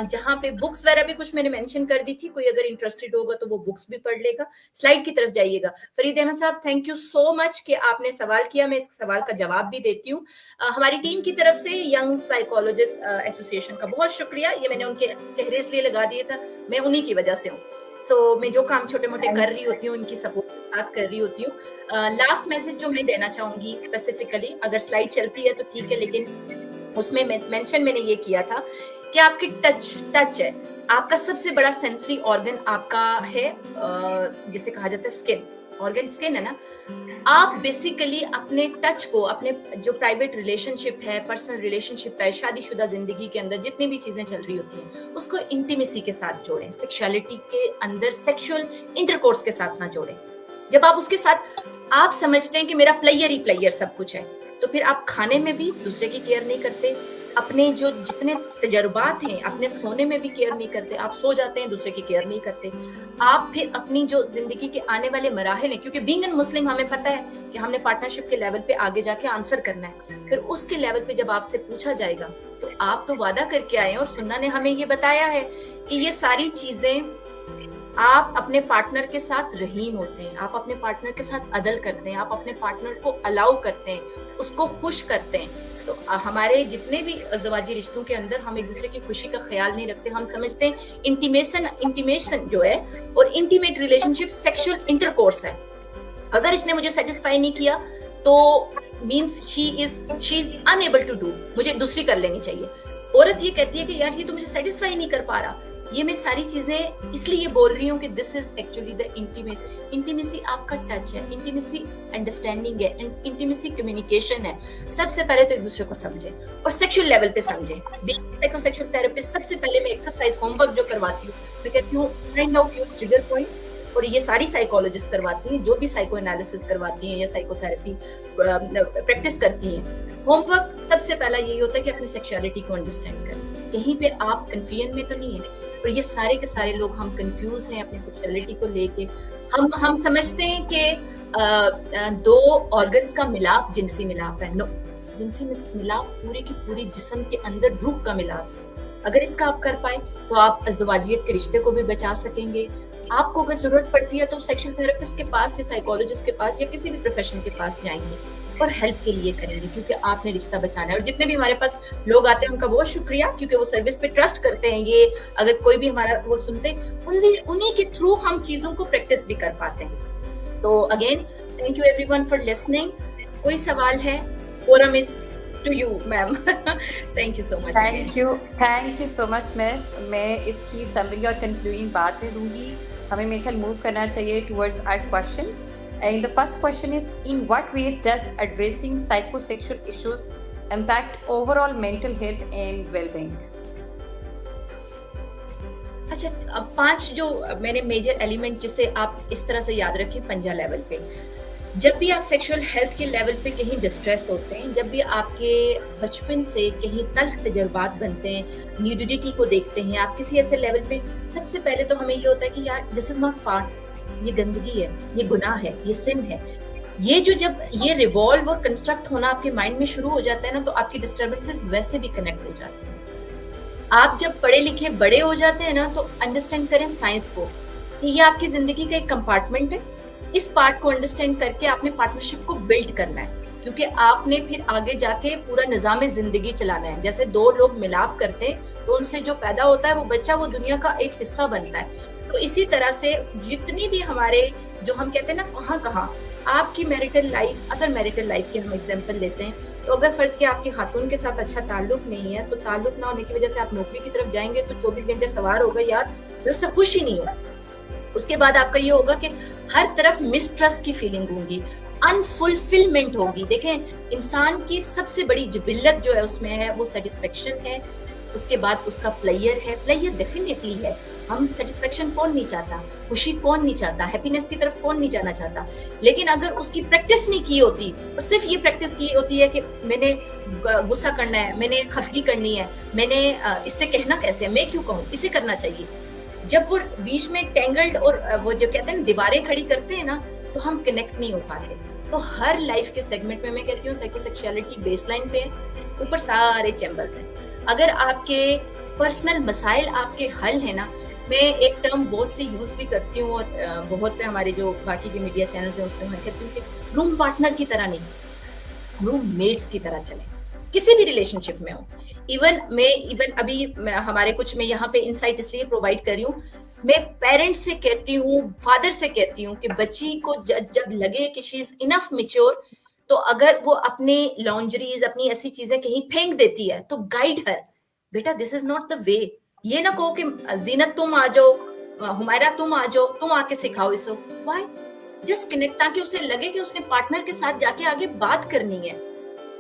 जहाँ पे बुक्स वगैरह भी कुछ मैंने मेंशन कर दी थी, कोई अगर इंटरेस्टेड होगा तो वो बुक्स भी पढ़ लेगा। स्लाइड की तरफ जाइएगा। फरीद अहमद साहब, थैंक यू सो मच कि आपने सवाल किया, मैं इस सवाल का जवाब भी देती हूँ। हमारी टीम की तरफ से यंग साइकोलॉजिस्ट एसोसिएशन का बहुत शुक्रिया, ये मैंने उनके चेहरे इसलिए लगा दिया था, मैं उन्हीं की वजह से हूँ। मैं जो काम छोटे मोटे कर रही होती हूँ उनकी सपोर्ट के साथ कर रही होती हूँ। लास्ट मैसेज जो मैं देना चाहूंगी स्पेसिफिकली, अगर स्लाइड चलती है तो ठीक है, लेकिन उसमें मेंशन मैंने ये किया था कि आपकी टच है, आपका सबसे बड़ा सेंसरी ऑर्गन आपका है, जिसे कहा जाता है स्किन ऑर्गन, स्किन है ना। आप बेसिकली अपने टच को, अपने जो प्राइवेट रिलेशनशिप है, पर्सनल रिलेशनशिप है, शादीशुदा जिंदगी के अंदर जितनी भी चीजें चल रही होती हैं, उसको इंटीमेसी के साथ जोड़ें, सेक्सुअलिटी के अंदर सेक्सुअल इंटरकोर्स के साथ ना जोड़ें। जब आप उसके साथ आप समझते हैं कि मेरा प्लेयर ही प्लेयर सब कुछ है, तो फिर आप खाने में भी दूसरे की केयर नहीं करते, अपने जो जितने तजुर्बात हैं, अपने सोने में भी केयर नहीं करते, आप सो जाते हैं दूसरे की केयर नहीं करते। आप फिर अपनी जो जिंदगी के आने वाले मराहल हैं, क्योंकि बीइंग एन मुस्लिम हमें पता है कि हमने पार्टनरशिप के लेवल पे आगे जाके आंसर करना है, फिर उसके लेवल पे जब आपसे पूछा जाएगा तो आप तो वादा करके आए, और सुन्ना ने हमें ये बताया है कि ये सारी चीजें आप अपने पार्टनर के साथ रहीम होते हैं, आप अपने पार्टनर के साथ अदल करते हैं, आप अपने पार्टनर को अलाउ करते हैं, उसको खुश करते हैं। तो हमारे जितने भी अज़दवाजी रिश्तों के अंदर हम एक दूसरे की खुशी का ख्याल नहीं रखते, हम समझते हैं इंटीमेशन जो है और इंटीमेट रिलेशनशिप सेक्सुअल इंटरकोर्स है। अगर इसने मुझे सेटिस्फाई नहीं किया तो means she is unable to do, मुझे दूसरी कर लेनी चाहिए। औरत ये कहती है कि यार ये तो मुझे सेटिस्फाई नहीं कर पा रहा। ये मैं सारी चीजें इसलिए बोल रही हूँ कि this is actually the intimacy. Intimacy आपका टच है, इंटीमेसी अंडरस्टैंडिंग है, इंटीमेसी कम्युनिकेशन है। सबसे पहले तो एक दूसरे को समझे और सेक्सुअल लेवल पे समझे। साइकोसेक्सुअल थेरेपिस्ट सबसे पहले मैं एक्सरसाइज होमवर्क जो करवाती हूँ, मैं कहती हूँ find out your trigger point, और ये सारी साइकोलॉजिस्ट करवाती हैं, जो भी साइको एनालिसिस करवाती हैं या साइकोथेरेपी प्रैक्टिस करती हैं। होमवर्क सबसे पहला यही होता है कि अपनी सेक्सुअलिटी को अंडरस्टैंड करें। कहीं पे आप कंफ्यूजन में तो नहीं है, और ये सारे के सारे लोग हम कंफ्यूज हैं अपनी सेक्सुअलिटी को लेके। हम समझते हैं कि दो ऑर्गन्स का मिलाप जिनसी मिलाप है। नो, जिनसी मिलाप पूरे की पूरी जिस्म के अंदर रूह का मिलाप है। अगर इसका आप कर पाए तो आप अज़दवाजियत के रिश्ते को भी बचा सकेंगे। आपको अगर जरूरत पड़ती है तो सेक्सुअल थेरेपिस्ट के पास या साइकोलॉजिस्ट के पास या किसी भी प्रोफेशनल के पास जाएंगे और हेल्प के लिए करेंगे, क्योंकि आपने रिश्ता बचाना है। और जितने भी हमारे पास लोग आते हैं उनका बहुत शुक्रिया, क्योंकि वो सर्विस पे ट्रस्ट करते हैं। ये अगर कोई भी हमारा वो सुनते हैं, उन्हीं के थ्रू हम चीजों को प्रैक्टिस भी कर पाते हैं। तो again thank you everyone for listening. कोई सवाल है, forum is to you, ma'am. Thank you so much again. Thank you so much miss. मैं इसकी समरी और कंक्लूडिंग बाद में दूंगी। हमें मेरे ख्याल मूव करना चाहिए towards our questions. And the first question is, in what ways does addressing psychosexual issues impact overall mental health and wellbeing? अच्छा, अब 5 जो मैंने मेजर एलिमेंट जिसे आप इस तरह से याद रखें पंजा लेवल पे। जब भी आप सेक्सुअल हेल्थ के लेवल पे कहीं डिस्ट्रेस होते हैं, जब भी आपके बचपन से कहीं तल्ख तजुर्बात बनते हैं, न्यूडिटी को देखते हैं आप किसी ऐसे लेवल पे, सबसे पहले तो हमें ये होता है कि यार दिस इज नॉट पार्ट, ये गंदगी है, ये गुनाह है, ये सिन है। ये जो जब ये रिवॉल्व और कंस्ट्रक्ट होना आपके माइंड में शुरू हो जाता है ना, तो आपकी डिस्टर्बेंसेस वैसे भी कनेक्ट हो जाती हैं। आप जब पढ़े लिखे बड़े हो जाते हैं ना, तो अंडरस्टैंड करें साइंस को कि ये आपकी जिंदगी का एक कंपार्टमेंट है। इस पार्ट को अंडरस्टैंड करके आपने पार्टनरशिप को बिल्ड करना है, क्योंकि आपने फिर आगे जाके पूरा निजाम जिंदगी चलाना है। जैसे 2 लोग मिलाप करते हैं तो उनसे जो पैदा होता है वो बच्चा वो दुनिया का एक हिस्सा बनता है। तो इसी तरह से जितनी भी हमारे जो हम कहते हैं ना कहाँ कहाँ आपकी मैरिटल लाइफ, अगर मैरिटल लाइफ की हम एग्जाम्पल लेते हैं, तो अगर फर्ज किया आपकी खातून के साथ अच्छा ताल्लुक नहीं है, तो ताल्लुक ना होने की वजह से आप नौकरी की तरफ जाएंगे तो 24 घंटे सवार होगा यार मैं उससे खुश ही नहीं हूँ। उसके बाद आपका ये होगा कि हर तरफ मिसट्रस्ट की फीलिंग होगी, अनफुलफिलमेंट होगी। देखें, इंसान की सबसे बड़ी जिबिल्लत जो है उसमें है वो सेटिस्फेक्शन है, उसके बाद उसका प्लेयर है। प्लेयर डेफिनेटली है, हम सेटिस्फेक्शन कौन नहीं चाहता, खुशी कौन नहीं चाहता, हैप्पीनेस की तरफ कौन नहीं जाना चाहता। लेकिन अगर उसकी प्रैक्टिस नहीं की होती और सिर्फ ये प्रैक्टिस की होती है कि मैंने गुस्सा करना है, मैंने खफगी करनी है, मैंने इससे कहना कैसे है, मैं क्यों कहूँ, इसे करना चाहिए। जब वो बीच में टेंगल्ड और वो जो कहते हैं दीवारें खड़ी करते हैं ना, तो हम कनेक्ट नहीं हो पाते। तो हर लाइफ के सेगमेंट में मैं कहती हूँ साइकोसेक्सुअलिटी बेसलाइन पे है, ऊपर सारे चैम्बर्स हैं। अगर आपके पर्सनल मसाइल आपके हल है ना, मैं एक टर्म बहुत से यूज भी करती हूँ और बहुत से हमारे जो बाकी जो मीडिया चैनल्स हैं उसमें मैं कहती हूँ कि रूम पार्टनर की तरह नहीं, रूम मेट्स की तरह चले, किसी भी रिलेशनशिप में हो। इवन अभी हमारे कुछ मैं यहाँ पे इंसाइट इसलिए प्रोवाइड कर रही हूँ, मैं पेरेंट्स से कहती हूँ, फादर से कहती हूँ कि बच्ची को जब लगे कि शी इज इनफ मैच्योर, तो अगर वो अपनी लॉन्जरीज अपनी ऐसी चीजें कहीं फेंक देती है तो गाइड हर, बेटा this is not the way. ये ना कहो कि जीनत तुम आ जाओ, हुमायरा तुम आ जाओ, तुम आके सिखाओ इसको। व्हाई? जस्ट कनेक्ट, ताकि उसे लगे कि उसने पार्टनर के साथ जाके आगे बात करनी है।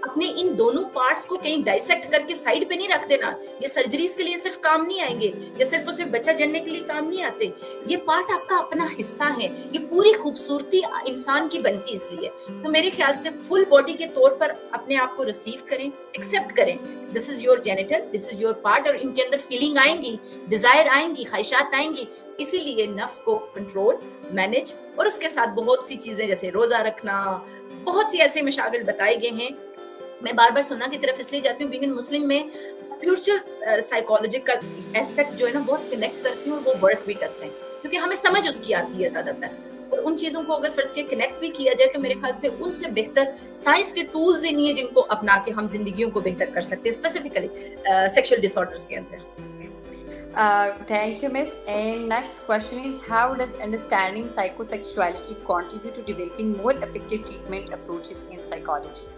अपने इन दोनों पार्ट्स को कहीं डाइसेक्ट करके साइड पे नहीं रख देना। ये सर्जरीज के लिए सिर्फ काम नहीं आएंगे, ये सिर्फ और सिर्फ बच्चा जनने के लिए काम नहीं आते। ये पार्ट आपका अपना हिस्सा है, ये पूरी खूबसूरती इंसान की बनती इसलिए। तो मेरे ख्याल से फुल बॉडी के तौर पर अपने आप को रिसीव करें, एक्सेप्ट करें, this is your genital, this is your part. और इनके अंदर फीलिंग आएंगी, डिजायर आएंगी, ख्वाहिशात आएंगी, इसीलिए नफ्स को कंट्रोल, मैनेज, और उसके साथ बहुत सी चीजें जैसे रोजा रखना, बहुत सी ऐसे मशागिल बताए गए हैं। मैं बार बार सुन्ना की तरफ इसलिए जाती हूँ, बीइंग मुस्लिम में स्पिरिचुअल साइकोलॉजिकल एस्पेक्ट जो है ना बहुत कनेक्ट करती हूँ, वो वर्क भी करते हैं, क्योंकि हमें समझ उसकी आती है ज्यादातर। और उन चीजों को अगर फर्ज के कनेक्ट भी किया जाए तो मेरे ख्याल से उनसे बेहतर साइंस के टूल्स ही नहीं है जिनको अपना के हम जिंदगियों को बेहतर कर सकते हैं, स्पेसिफिकली सेक्सुअल डिसऑर्डर्स के अंदर। Thank you, Miss. And next question is, how does understanding psychosexuality contribute to developing more effective treatment approaches in psychology?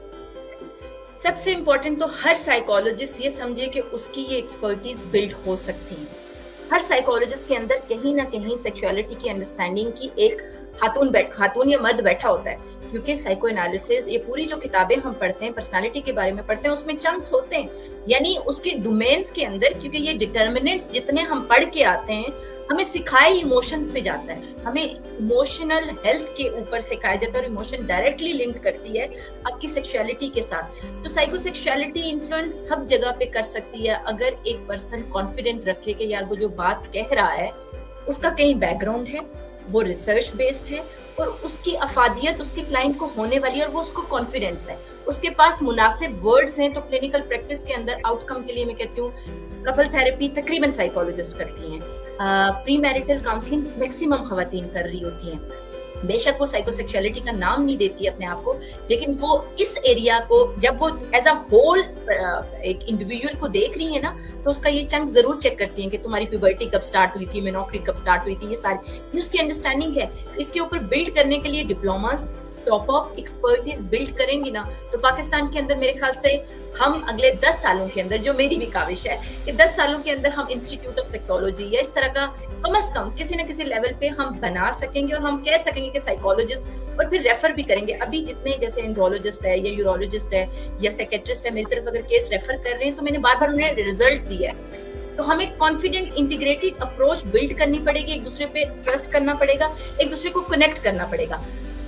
सबसे इम्पोर्टेंट तो हर साइकोलॉजिस्ट ये समझे कि उसकी ये एक्सपर्टीज बिल्ड हो सकती है। हर साइकोलॉजिस्ट के अंदर कहीं ना कहीं सेक्सुअलिटी की अंडरस्टैंडिंग की एक खातून या मर्द बैठा होता है, क्योंकि साइको एनालिसिस, ये पूरी जो किताबें हम पढ़ते हैं पर्सनालिटी के बारे में पढ़ते हैं, उसमें चंक्स होते हैं, यानी उसके डोमेन्स के अंदर, क्योंकि ये डिटर्मिनेंट्स जितने हम पढ़ के आते हैं हमें सिखाए इमोशंस पे जाता है, हमें इमोशनल हेल्थ के ऊपर सिखाया जाता है, और इमोशन डायरेक्टली लिंक करती है आपकी सेक्सुअलिटी के साथ। तो साइकोसेक्सुअलिटी इन्फ्लुएंस सब जगह पे कर सकती है अगर एक पर्सन कॉन्फिडेंट रखे कि यार वो जो बात कह रहा है उसका कहीं बैकग्राउंड है, वो रिसर्च बेस्ड है, और उसकी अफादियत उसके क्लाइंट को होने वाली है, और वो उसको कॉन्फिडेंस है, उसके पास मुनासिब वर्ड्स हैं। तो क्लिनिकल प्रैक्टिस के अंदर आउटकम के लिए मैं कहती हूँ कपल थेरेपी तकरीबन साइकोलॉजिस्ट करती हैं, प्री मैरिटल काउंसलिंग मैक्सिमम खवातीन कर रही होती हैं। बेशक वो साइकोसेक्सुअलिटी का नाम नहीं देती अपने आप को, लेकिन वो इस एरिया को जब वो एज अ होल एक इंडिविजुअल को देख रही है ना, तो उसका ये चंक जरूर चेक करती हैं कि तुम्हारी प्यूबर्टी कब स्टार्ट हुई थी, मेनोक्री कब स्टार्ट हुई थी, ये सारी ये उसकी अंडरस्टैंडिंग है। इसके ऊपर बिल्ड करने के लिए diplomas top up expertise build करेंगी ना, तो पाकिस्तान के अंदर मेरे ख्याल से हम अगले 10 सालों के अंदर, जो मेरी भी काविश है कि 10 सालों के अंदर हम इंस्टीट्यूट ऑफ सेक्सोलॉजी या इस तरह का कम से कम किसी न किसी लेवल पे हम बना सकेंगे, और हम कह सकेंगे कि साइकोलॉजिस्ट, और फिर रेफर भी करेंगे। अभी जितने जैसे एंड्रोलॉजिस्ट है या यूरोलॉजिस्ट है या साइकेट्रिस्ट है, मेरी तरफ अगर केस रेफर कर रहे हैं तो मैंने बार बार उन्हें रिजल्ट दिया है। तो हमें कॉन्फिडेंट इंटीग्रेटेड अप्रोच बिल्ड करनी पड़ेगी, एक दूसरे पे ट्रस्ट करना पड़ेगा, एक दूसरे को कनेक्ट करना पड़ेगा।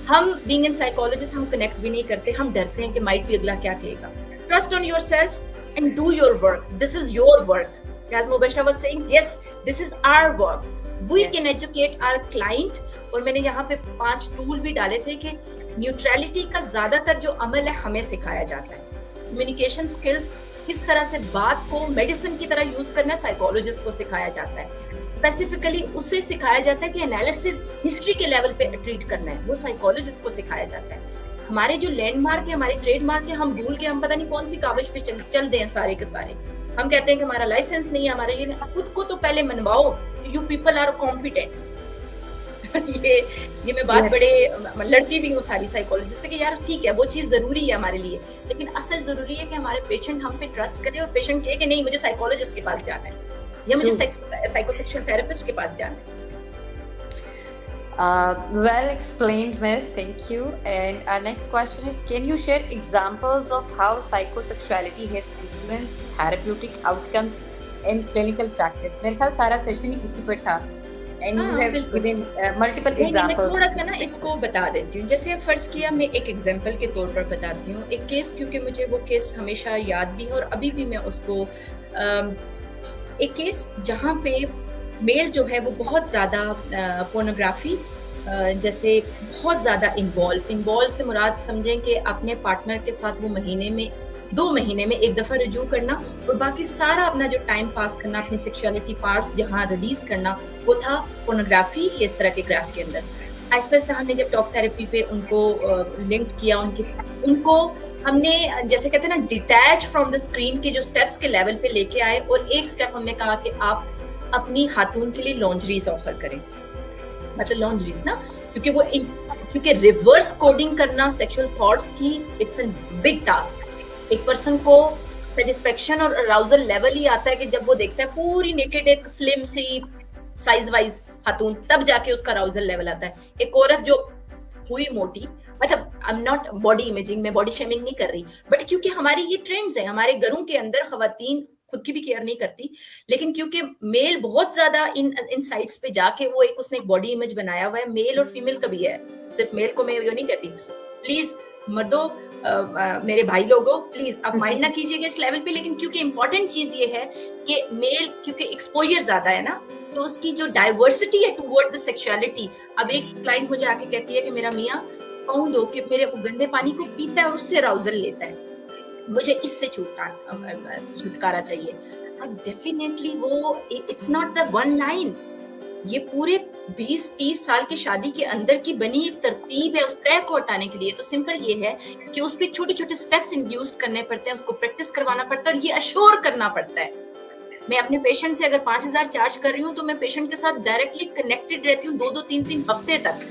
हम बीइंग एन साइकोलॉजिस्ट हम कनेक्ट भी नहीं करते, हम डरते हैं कि माइट भी अगला क्या कहेगा। Trust on yourself and do your work, this is your work. As Mubashira was saying, yes, this is our work. We can educate our client। और मैंने यहाँ पे 5 टूल भी डाले थे कि न्यूट्रलिटी का ज्यादातर जो अमल है हमें सिखाया जाता है। कम्युनिकेशन स्किल्स, किस तरह से बात को मेडिसिन की तरह यूज करना, साइकोलॉजिस्ट को सिखाया जाता है। स्पेसिफिकली उसे सिखाया जाता है कि एनालिसिस हिस्ट्री के लेवल पे ट्रीट करना है, वो साइकोलॉजिस्ट को सिखाया जाता है। हमारे जो लैंडमार्क है, हमारे ट्रेडमार्क है, हम भूल के हम पता नहीं कौन सी काविश पे चल दें सारे के सारे। हम कहते हैं कि हमारा लाइसेंस नहीं है, हमारे ये खुद को तो पहले मनवाओ, यू पीपल आर कॉम्पिटेंट। ये मैं बात बड़े लड़ती भी हूँ सारी साइकोलॉजिस्ट से कि यार ठीक है वो चीज जरूरी है हमारे लिए, लेकिन असल जरूरी है कि हमारे पेशेंट हम पे ट्रस्ट करे और पेशेंट कहे कि नहीं मुझे साइकोलॉजिस्ट के पास जाना है या मुझे साइकोसेक्सुअल थेरेपिस्ट के पास जाना है। Well explained, Miss. Thank you. And our next question is, can you share examples of how psychosexuality has influenced therapeutic outcomes in clinical practice? मेरे ख्याल सारा सेशन ही इसी पर था। And you have given multiple examples. मैं थोड़ा सा ना इसको बता देती हूँ। जैसे फर्ज किया, मैं एक एग्जांपल के तौर पर बताती हूँ एक केस, क्योंकि मुझे वो केस हमेशा याद भी है और अभी भी मैं उसको एक केस जहाँ पे मेल जो है वो बहुत ज्यादा पोर्नोग्राफी जैसे बहुत ज्यादा इन्वॉल्व से मुराद समझें कि अपने पार्टनर के साथ वो महीने में 2 महीने में एक दफा रिज्यू करना और बाकी सारा अपना जो टाइम पास करना, अपनी सेक्सुअलिटी पार्ट्स जहाँ रिलीज करना, वो था पोर्नोग्राफी या इस तरह के क्राफ्ट के अंदर। आहिस्ता आहिस्ता हमने जब टॉक थेरेपी पे उनको लिंक किया, उनको हमने जैसे कहते हैं ना डिटैच फ्रॉम द स्क्रीन के जो स्टेप्स के लेवल पे लेके आए, और एक स्टेप हमने कहा कि आप अपनी खातून के लिए लॉन्जरीज ऑफर करें, मतलब लॉन्जरीज ना, क्योंकि रिवर्स कोडिंग करना सेक्सुअल थॉट्स की इट्स अ बिग टास्क। एक पर्सन को सेटिस्फेक्शन और अराउजल लेवल ही आता है कि जब वो देखता है पूरी नेकेड एक स्लिम सी साइज वाइज खातून, तब जाके उसका अराउजल लेवल आता है। एक औरत जो हुई मोटी, मतलब आई एम नॉट बॉडी इमेजिंग, मैं बॉडी शेमिंग नहीं कर रही, बट क्योंकि हमारी ये ट्रेंड्स हैं, हमारे घरों के अंदर खवातीन खुद की भी केयर नहीं करती, लेकिन क्योंकि मेल बहुत ज्यादा इन साइट्स पे जाके वो उसने एक बॉडी इमेज बनाया हुआ है। मेल और फीमेल का भी है, सिर्फ मेल को मैं ये नहीं कहती, प्लीज मर्दों मेरे भाई लोगों प्लीज आप माइंड ना कीजिएगा इस लेवल पे, लेकिन क्योंकि इंपॉर्टेंट चीज ये है कि मेल क्योंकि एक्सपोजर ज्यादा है ना, तो उसकी जो डाइवर्सिटी है टुवर्ड द सेक्सुअलिटी। अब एक क्लाइंट मुझे आके कहती है कि मेरा मियाँ पाउंड हो के मेरे गंदे पानी को पीता है और उससे अराउजल लेता है, मुझे इससे छुटकारा चाहिए। अब डेफिनेटली वो it's not the one line, ये पूरे 20-30 साल की शादी के अंदर की बनी एक तरतीब है उस तय को हटाने के लिए। तो सिंपल ये है कि उस पे छोटे छोटे स्टेप्स इंड्यूस करने पड़ते हैं, उसको प्रैक्टिस करवाना पड़ता है और ये अश्योर करना पड़ता है। मैं अपने पेशेंट से अगर 5000 चार्ज कर रही हूँ तो मैं पेशेंट के साथ डायरेक्टली कनेक्टेड रहती हूँ 2-2, 3-3 हफ्ते तक,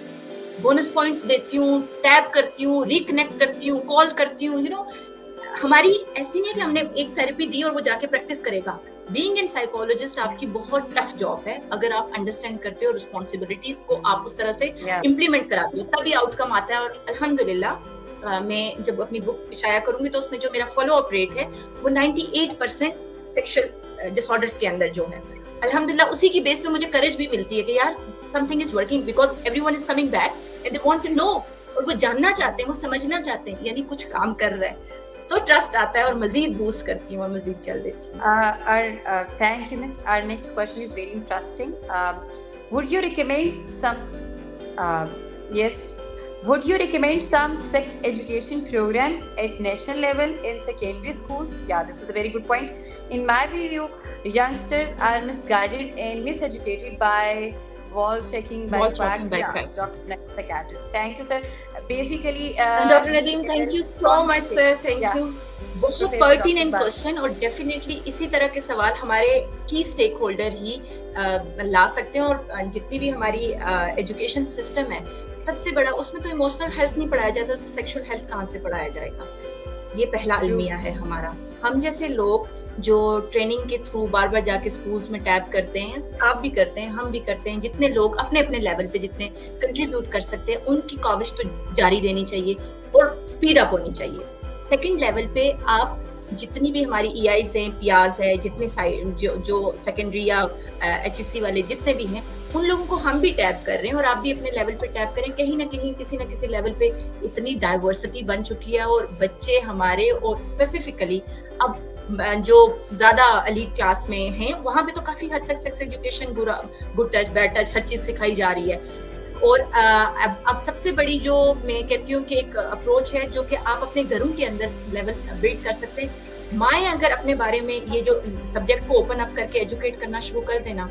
बोनस पॉइंट्स देती हूँ, टैप करती हूँ, रिकनेक्ट करती हूँ, कॉल करती हूँ। यू नो, हमारी ऐसी नहीं है कि हमने एक थेरेपी दी और वो जाके प्रैक्टिस करेगा। बीइंग एन साइकोलॉजिस्ट आपकी बहुत टफ जॉब है, अगर आप अंडरस्टैंड करते हो रिस्पॉन्सिबिलिटीज को, आप उस तरह से इम्प्लीमेंट कराते हो, तभी आउटकम आता है। और अल्हम्दुलिल्लाह मैं जब अपनी बुक शाया करूंगी तो उसमें जो मेरा फॉलो अप रेट है वो 98% सेक्सुअल डिसऑर्डर्स के अंदर जो है, अल्हम्दुलिल्लाह उसी की बेस पे मुझे करेज भी मिलती है कि यार something is working, because everyone is coming back and they want to know, और वो जानना चाहते हैं, वो समझना चाहते हैं, यानी कुछ काम कर रहा है, तो ट्रस्ट आता है और मजीद बूस्ट करती हूँ और मजीद चल देती हूँ। Thank you, Miss. Our next question is very interesting. Would you recommend some? Yes. Would you recommend some sex education program at national level in secondary schools? Yeah, this is a very good point. In my view, youngsters are misguided and miseducated by wall checking by psychiatrists. Thank you, sir. Basically, Dr. Nadeem, thank you so much, sir. Thank you. बहुत pertinent question, और definitely इसी तरह के सवाल हमारे की stake holder ही ला सकते हैं। और जितनी भी हमारी एजुकेशन सिस्टम है, सबसे बड़ा उसमें तो इमोशनल हेल्थ नहीं पढ़ाया जाता, तो सेक्सुअल हेल्थ कहाँ से पढ़ाया जाएगा? ये पहला अलमिया है हमारा। हम जैसे लोग जो ट्रेनिंग के थ्रू बार बार जाके स्कूल्स में टैप करते हैं, आप भी करते हैं, हम भी करते हैं, जितने लोग अपने अपने लेवल पे जितने कंट्रीब्यूट कर सकते हैं, उनकी कवरेज तो जारी रहनी चाहिए और स्पीड अप होनी चाहिए। सेकंड लेवल पे आप जितनी भी हमारी ईआईज हैं, पियाज है, जितने जो सेकेंडरी या एचएससी वाले जितने भी हैं, उन लोगों को हम भी टैप कर रहे हैं और आप भी अपने लेवल पे टैप करें। कहीं ना कहीं किसी ना किसी लेवल पे इतनी डाइवर्सिटी बन चुकी है और बच्चे हमारे, और स्पेसिफिकली अब जो ज्यादा एलीट क्लास में हैं, वहां पे तो काफी हद तक sex education, good touch, bad touch, हर चीज सिखाई जा रही है। और अब सबसे बड़ी जो मैं कहती हूँ कि एक अप्रोच है जो कि आप अपने घरों के अंदर लेवल बिल्ड कर सकते हैं। माएँ अगर अपने बारे में ये जो सब्जेक्ट को ओपन अप करके एजुकेट करना शुरू कर देना,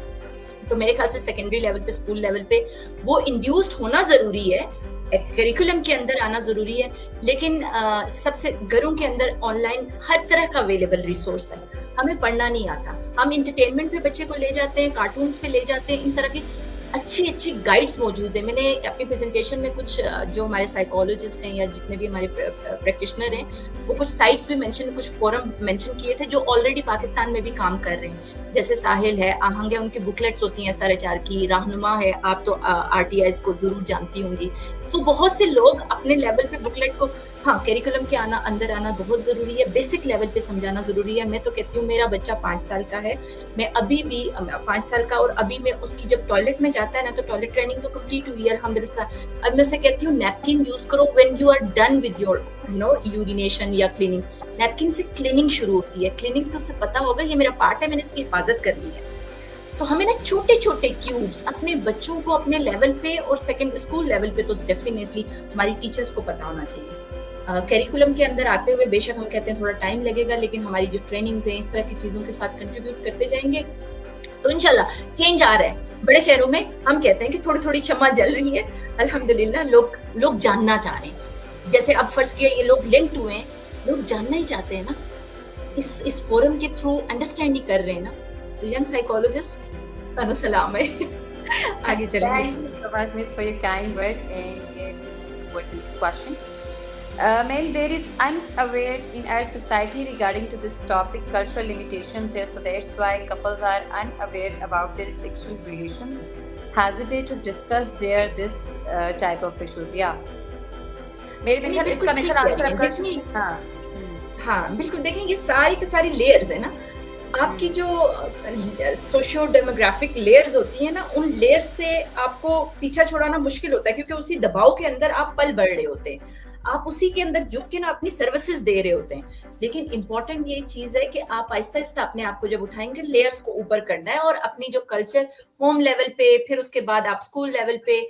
तो मेरे ख्याल से सेकेंडरी लेवल पे, स्कूल लेवल पे वो इंड्यूस्ड होना जरूरी है, करिकुलम के अंदर आना जरूरी है। लेकिन सबसे घरों के अंदर ऑनलाइन हर तरह का अवेलेबल रिसोर्स है। हमें पढ़ना नहीं आता, हम इंटरटेनमेंट पे बच्चे को ले जाते हैं, कार्टून्स पे ले जाते हैं, इन तरह की अच्छी अच्छी गाइड्स मौजूद है। मैंने अपनी प्रेजेंटेशन में कुछ जो हमारे साइकोलॉजिस्ट हैं या जितने भी हमारे प्रैक्टिशनर हैं, वो कुछ साइट्स भी मेंशन, कुछ फोरम मेंशन किए थे जो ऑलरेडी पाकिस्तान में भी काम कर रहे हैं। जैसे साहिल है, आहंग है, उनकी बुकलेट्स होती हैं SRHR की, रहनुमा है, आप तो RTIs को जरूर जानती होंगी। सो बहुत से लोग अपने लेवल पे बुकलेट को, हाँ, करिकुलम के अंदर आना बहुत जरूरी है, बेसिक लेवल पे समझाना जरूरी है। मैं तो कहती हूँ मेरा बच्चा 5 साल का है, मैं अभी भी 5 साल का, और अभी मैं उसकी जब टॉयलेट में जाता है ना, तो टॉयलेट ट्रेनिंग तो कंप्लीट हुई है अल्हम्दुलिल्लाह। अब मैं उसे कहती हूँ नैपकिन यूज करो when you are done with your urination या क्लीनिंग। नैपकिन से क्लीनिंग शुरू होती है, क्लीनिंग से उसे पता होगा ये मेरा पार्ट है, मैंने इसकी हिफाजत करनी है। तो हमें ना छोटे छोटे क्यूब्स अपने बच्चों को अपने लेवल पे, और सेकंड स्कूल लेवल पे तो डेफिनेटली हमारी टीचर्स को पता होना चाहिए। करिकुलम के अंदर आते हुए बेशक हम कहते हैं थोड़ा टाइम लगेगा, लेकिन हमारी जो ट्रेनिंग्स हैं, इस तरह की चीजों के साथ कंट्रीब्यूट करते जाएंगे तो इंशाल्लाह चेंज आ रहा है। बड़े शहरों में हम कहते हैं कि थोड़ी थोड़ी क्षमा जल रही है, अल्हम्दुलिल्लाह लोग जानना चाह रहे हैं। जैसे अब फर्ज किया ये लोग लिंक्ड हुए हैं, लोग जानना ही चाहते हैं ना, इस फोरम के थ्रू अंडरस्टैंड ही कर रहे हैं ना। तो यंग साइकोलॉजिस्ट तानो सलाम है। आगे चलेंगे। Thank you so much, Miss, for your kind words. And what's the next question? Ma'am, there is unaware in our society regarding to this topic, cultural limitations here, so that's why couples are unaware about their sexual relations, hesitate to discuss this type of issues. Yeah. मेरे ख्याल इसका हाँ बिल्कुल। देखें ये सारी की सारी लेयर्स है ना, आपकी जो सोशियो डेमोग्राफिक लेयर्स होती है ना, उन लेयर्स से आपको पीछा छुड़ाना मुश्किल होता है, क्योंकि उसी दबाव के अंदर आप पल बढ़ रहे होते हैं, आप उसी के अंदर झुक के ना अपनी सर्विसेज दे रहे होते हैं। लेकिन इंपॉर्टेंट ये चीज है कि आप आहिस्ता आहिस्ता अपने आप को जब उठाएंगे, लेयर्स को ऊपर करना है, और अपनी जो कल्चर होम लेवल पे, फिर उसके बाद आप स्कूल लेवल पे,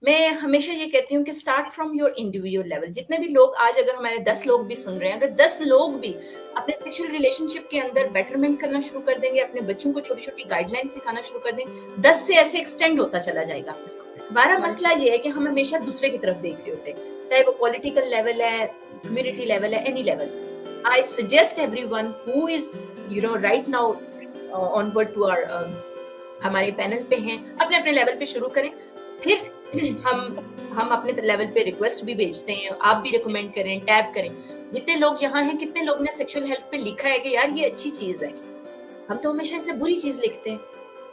मैं हमेशा ये कहती हूँ कि start from your individual level. जितने भी लोग आज, अगर हमारे 10 लोग भी सुन रहे हैं, अगर 10 लोग भी अपने सेक्सुअल रिलेशनशिप के अंदर बेटरमेंट करना शुरू कर देंगे, अपने बच्चों को छोटी छोटी गाइडलाइन सिखाना शुरू कर देंगे, 10 से ऐसे एक्सटेंड होता चला जाएगा। हमारा मसला ये है कि हम हमेशा दूसरे की तरफ देख रहे होते हैं, चाहे वो पॉलिटिकल लेवल है, कम्युनिटी लेवल है, any level. I suggest everyone who is right now onward to our, हमारे पैनल पे हैं, अपने अपने लेवल पे शुरू करें, फिर हम अपने लेवल पे रिक्वेस्ट भी भेजते हैं, आप भी रिकमेंड करें, टैग करें। जितने लोग यहाँ हैं, कितने लोग ने सेक्सुअल हेल्थ पे लिखा है कि यार ये अच्छी चीज है, हम तो हमेशा इसे बुरी चीज लिखते हैं।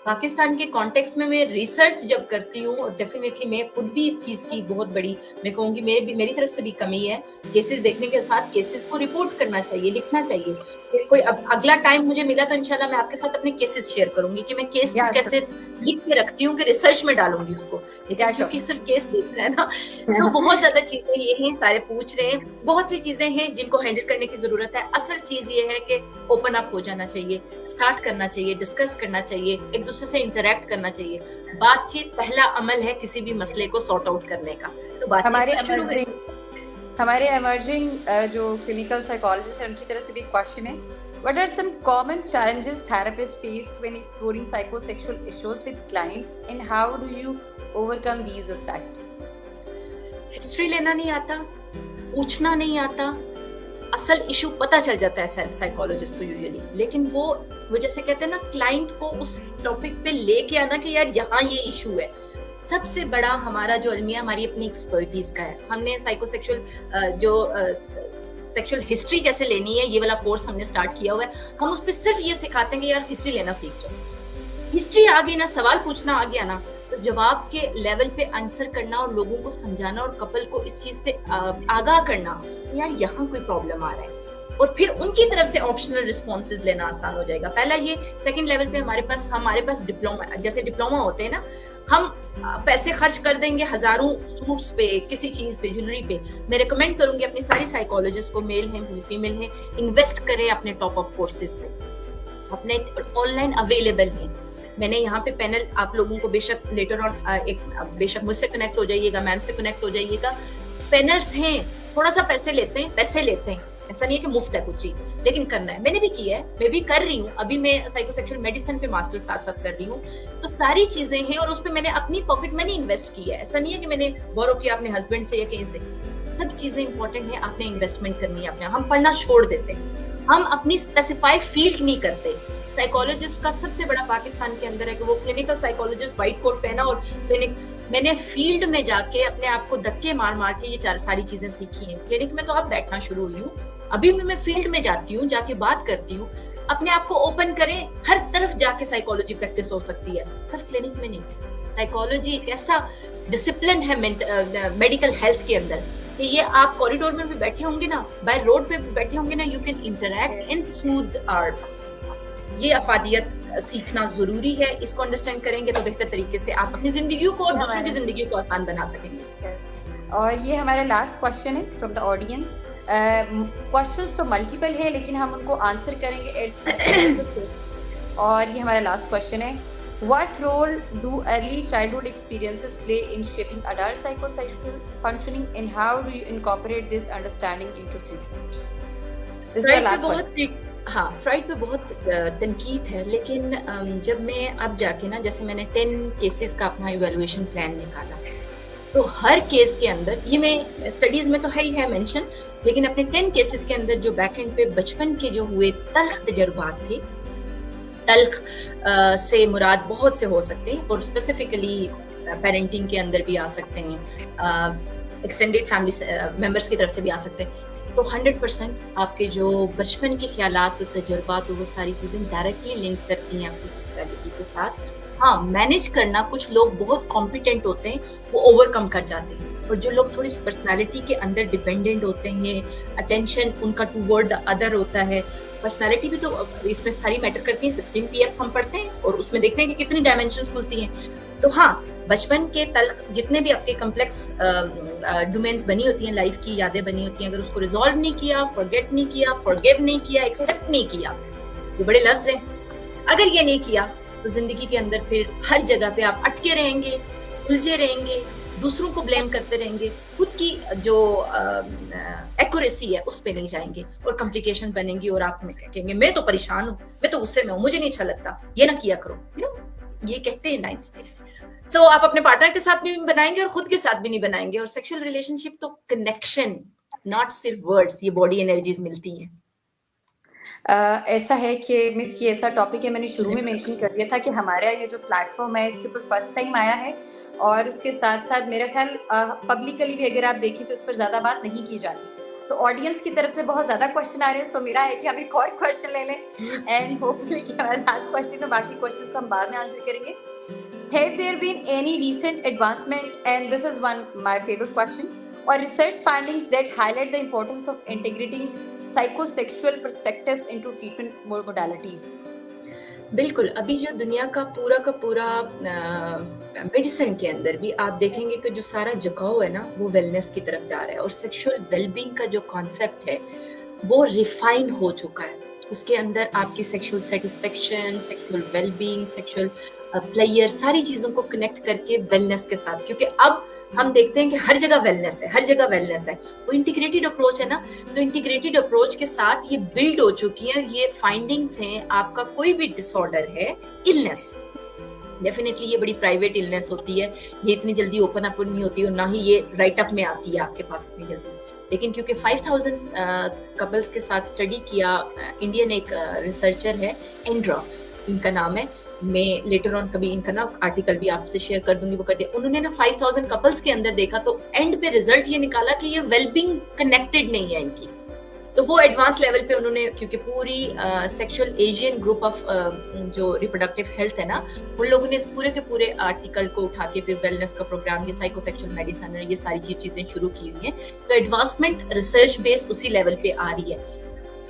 पाकिस्तान के कॉन्टेक्स्ट में मैं रिसर्च जब करती हूँ, और डेफिनेटली मैं खुद भी इस चीज की बहुत बड़ी, मैं कहूँगी मेरी तरफ से भी कमी है। केसेस देखने के साथ केसेस को रिपोर्ट करना चाहिए, लिखना चाहिए। कोई अब अगला टाइम मुझे मिला तो इंशाल्लाह मैं आपके साथ अपने केसेस शेयर करूंगी कि मैं केस कैसे लिख के रखती हूँ, कि रिसर्च में डालूंगी उसको, क्योंकि सिर्फ केस देखना है ना। तो बहुत ज्यादा चीजें ये हैं, सारे पूछ रहे हैं, बहुत सी चीजें हैं जिनको हैंडल करने की जरूरत है। असल चीज ये है कि ओपन अप हो जाना चाहिए, स्टार्ट करना चाहिए, डिस्कस करना चाहिए, एक दूसरे से इंटरेक्ट करना चाहिए। बातचीत पहला अमल है किसी भी मसले को सॉर्ट आउट करने का। तो हमारे एमर्जिंग जो क्लिनिकल साइकोलॉजिस्ट है, उनकी तरफ से भी क्वेश्चन है, what are some common challenges therapists face when exploring psychosexual issues with clients, and how do you overcome these obstacles? History लेना नहीं आता, पूछना नहीं आता, असल इशू पता चल जाता है साइकोलॉजिस्ट को यूजुअली, लेकिन वो जैसे कहते हैं ना, क्लाइंट को उस टॉपिक पे लेके आना कि यार यहाँ ये इशू है। सबसे बड़ा हमारा जो अलमिया हमारी अपनी एक्सपर्टीज का है। हमने साइकोसेक्सुअल जो सेक्सुअल हिस्ट्री कैसे लेनी है, ये वाला कोर्स हमने स्टार्ट किया हुआ है। हम उस पर सिर्फ ये सिखाते हैं कि यार हिस्ट्री लेना सीख जाओ। हिस्ट्री आ गई ना, सवाल पूछना आ गया ना, तो जवाब के लेवल पे आंसर करना और लोगों को समझाना और कपल को इस चीज पे आगाह करना, यार यहाँ कोई प्रॉब्लम आ रहा है, और फिर उनकी तरफ से ऑप्शनल रिस्पॉन्सेज लेना आसान हो जाएगा। पहला ये। सेकंड लेवल पे हमारे पास डिप्लोमा, जैसे डिप्लोमा होते हैं ना, हम पैसे खर्च कर देंगे हजारों सूट्स पे, किसी चीज पे, ज्वेलरी पे। मैं रिकमेंड करूंगी अपनी सारी साइकोलॉजिस्ट को, मेल है फीमेल है, इन्वेस्ट करें अपने टॉप अप कोर्सेज पे, अपने ऑनलाइन अवेलेबल है। मैंने यहाँ पे पैनल आप लोगों को बेशक लेटर ऑन बेशक मुझसे कनेक्ट हो जाइएगा, मैम से कनेक्ट हो जाइएगा। पैनल्स हैं, थोड़ा सा पैसे लेते हैं, ऐसा नहीं है कि मुफ्त है कुछ चीज, लेकिन करना है। मैंने भी किया है, मैं भी कर रही हूँ, अभी मैं साइकोसेक्सुअल मेडिसिन पे मास्टर साथ साथ कर रही हूँ। तो सारी चीजें हैं और उस पे मैंने अपनी पॉकेट मनी इन्वेस्ट की है। ऐसा नहीं है कि मैंने बोरो किया अपने हस्बैंड से या कहीं से। सब चीजें इंपॉर्टेंट है, आपने इन्वेस्टमेंट करनी है अपने। हम पढ़ना छोड़ देते हैं, हम अपनी स्पेसिफाइड फील्ड नहीं करते। साइकोलॉजिस्ट का सबसे बड़ा पाकिस्तान के अंदर है कि वो क्लिनिकल साइकोलॉजिस्ट व्हाइट कोट पहना और क्लिनिक। मैंने फील्ड में जाके अपने आप को धक्के मार मार के ये सारी चीजें सीखी हैं। क्लिनिक में तो अब बैठना शुरू हुई हूँ, अभी मैं फील्ड में जाती हूँ, जाके बात करती हूँ। अपने आप को ओपन करें, हर तरफ जाके साइकोलॉजी प्रैक्टिस हो सकती है, सिर्फ क्लिनिक में नहीं। साइकोलॉजी एक ऐसा डिसिप्लिन है मेडिकल हेल्थ के अंदर कि ये आप कॉरिडोर में भी बैठे होंगे ना, बाय रोड पे भी बैठे होंगे ना, you can interact and Sood art. ये अफादियत सीखना जरूरी है। इसको अंडरस्टैंड करेंगे तो बेहतर तरीके से आप अपनी जिंदगी को और दूसरों की जिंदगी को आसान बना सकेंगे। और ये हमारा लास्ट क्वेश्चन है फ्रॉम द ऑडियंस। क्वेश्चंस तो मल्टीपल है, लेकिन हम उनको आंसर करेंगे और ये हमारा लास्ट क्वेश्चन है, what role do early childhood experiences play in shaping adult psychosexual functioning and how do you incorporate this understanding into treatment? हाँ, फ्राइड पे बहुत तनकीद है, लेकिन जब मैं अब जाके ना, जैसे मैंने 10 केसेस का अपना इवैल्यूएशन प्लान निकाला, तो हर केस के अंदर, ये मैं स्टडीज में तो है ही है मेंशन, लेकिन अपने 10 केसेस के अंदर जो बैक एंड पे बचपन के जो हुए तल्ख तजुर्बात थे, तल्ख से मुराद बहुत से हो सकते हैं और स्पेसिफिकली पेरेंटिंग के अंदर भी आ सकते हैं, एक्सटेंडेड फैमिली मेंबर्स की तरफ से भी आ सकते हैं। तो 100% आपके जो बचपन के ख्यालात और तजुर्बात, वो सारी चीजें डायरेक्टली लिंक करती हैं आपकी सेक्सुअलिटी के साथ। हाँ, मैनेज करना, कुछ लोग बहुत कॉम्पिटेंट होते हैं, वो ओवरकम कर जाते हैं, और जो लोग थोड़ी सी पर्सनालिटी के अंदर डिपेंडेंट होते हैं, अटेंशन उनका टूवर्ड द अदर होता है। पर्सनालिटी भी तो इसमें सारी मैटर करती है। 16 PF हम पढ़ते हैं और उसमें देखते हैं कि कितनी डायमेंशंस खुलती हैं। तो हाँ, बचपन के तल्ख जितने भी आपके कम्प्लेक्स डोमेन्स बनी होती हैं, लाइफ की यादें बनी होती हैं, अगर उसको रिजॉल्व नहीं किया, फॉरगेट नहीं किया, फॉरगिव नहीं किया, एक्सेप्ट नहीं किया, ये बड़े लफ्ज हैं, अगर ये नहीं किया तो जिंदगी के अंदर फिर हर जगह पे आप अटके रहेंगे, उलझे रहेंगे, दूसरों को ब्लेम करते रहेंगे, खुद की जो एक्यूरेसी है उस पे नहीं जाएंगे और कॉम्प्लिकेशन बनेंगी और आप कहेंगे मैं तो परेशान हूँ, मैं तो गुस्से में हूँ, मुझे नहीं अच्छा लगता, ये ना किया करो, ये कहते हैं नाइट्स पे। सो आप अपने पार्टनर के साथ भी बनाएंगे और खुद के साथ भी नहीं बनाएंगे। और सेक्सुअल रिलेशनशिप तो कनेक्शन, नॉट सिर्फ वर्ड्स, ये बॉडी एनर्जीज मिलती हैं। ऐसा है कि मिस, ये ऐसा टॉपिक है, मैंने शुरू में मेंशन कर दिया था कि हमारा ये जो प्लेटफॉर्म है इसके ऊपर फर्स्ट टाइम आया है, और उसके साथ साथ मेरा ख्याल पब्लिकली भी अगर आप देखें तो इस पर ज़्यादा बात नहीं की जाती। तो ऑडियंस की तरफ से बहुत ज़्यादा क्वेश्चन आ रहे हैं, सो मेरा है कि हम एक और क्वेश्चन ले लें एंड होपफुली कि हमारा लास्ट क्वेश्चन है, बाकी क्वेश्चन हम बाद में आंसर करेंगे। Have there been any recent advancement, and this is my favorite question, or research findings that highlight the importance of integrating psychosexual perspectives into treatment modalities? बिल्कुल, अभी जो दुनिया का पूरा मेडिसिन के अंदर भी आप देखेंगे कि जो सारा झुकाव है ना, वो वेलनेस की तरफ जा रहा है, और सेक्सुअल वेलबींग का जो कॉन्सेप्ट है वो रिफाइन हो चुका है। उसके अंदर आपकी sexual satisfaction, sexual wellbeing, sexual player, सारी चीजों को कनेक्ट करके वेलनेस के साथ, क्योंकि अब हम देखते हैं कि हर जगह वेलनेस है, हर जगह वेलनेस है, वो इंटीग्रेटेड अप्रोच है ना। तो इंटीग्रेटेड अप्रोच के साथ ये बिल्ड हो चुकी है, ये फाइंडिंग्स हैं। आपका कोई भी डिसऑर्डर है, इलनेस, डेफिनेटली ये बड़ी प्राइवेट इलनेस होती है, ये इतनी जल्दी ओपन अप नहीं होती और ना ही ये राइट अप में आती है आपके पास इतनी जल्दी। लेकिन क्योंकि 5000 कपल्स के साथ स्टडी किया, इंडियन एक रिसर्चर है, एंड्रा इनका नाम है, मैं लेटर ऑन कभी इनका ना आर्टिकल भी आपसे शेयर कर दूंगी, वो कर दिया उन्होंने ना 5000 कपल्स के अंदर देखा, तो एंड पे रिजल्ट ये निकाला कि ये वेलबींग कनेक्टेड नहीं है इनकी। तो वो एडवांस लेवल पे उन्होंने, क्योंकि पूरी सेक्सुअल एजियन ग्रुप ऑफ जो रिप्रोडक्टिव हेल्थ है ना, उन लोगों ने इस पूरे के पूरे आर्टिकल को उठा के फिर वेलनेस का प्रोग्राम, ये साइकोसेक्सुअल मेडिसिन, ये सारी चीजें शुरू की हुई हैं। तो एडवांसमेंट रिसर्च बेस उसी लेवल पे आ रही है।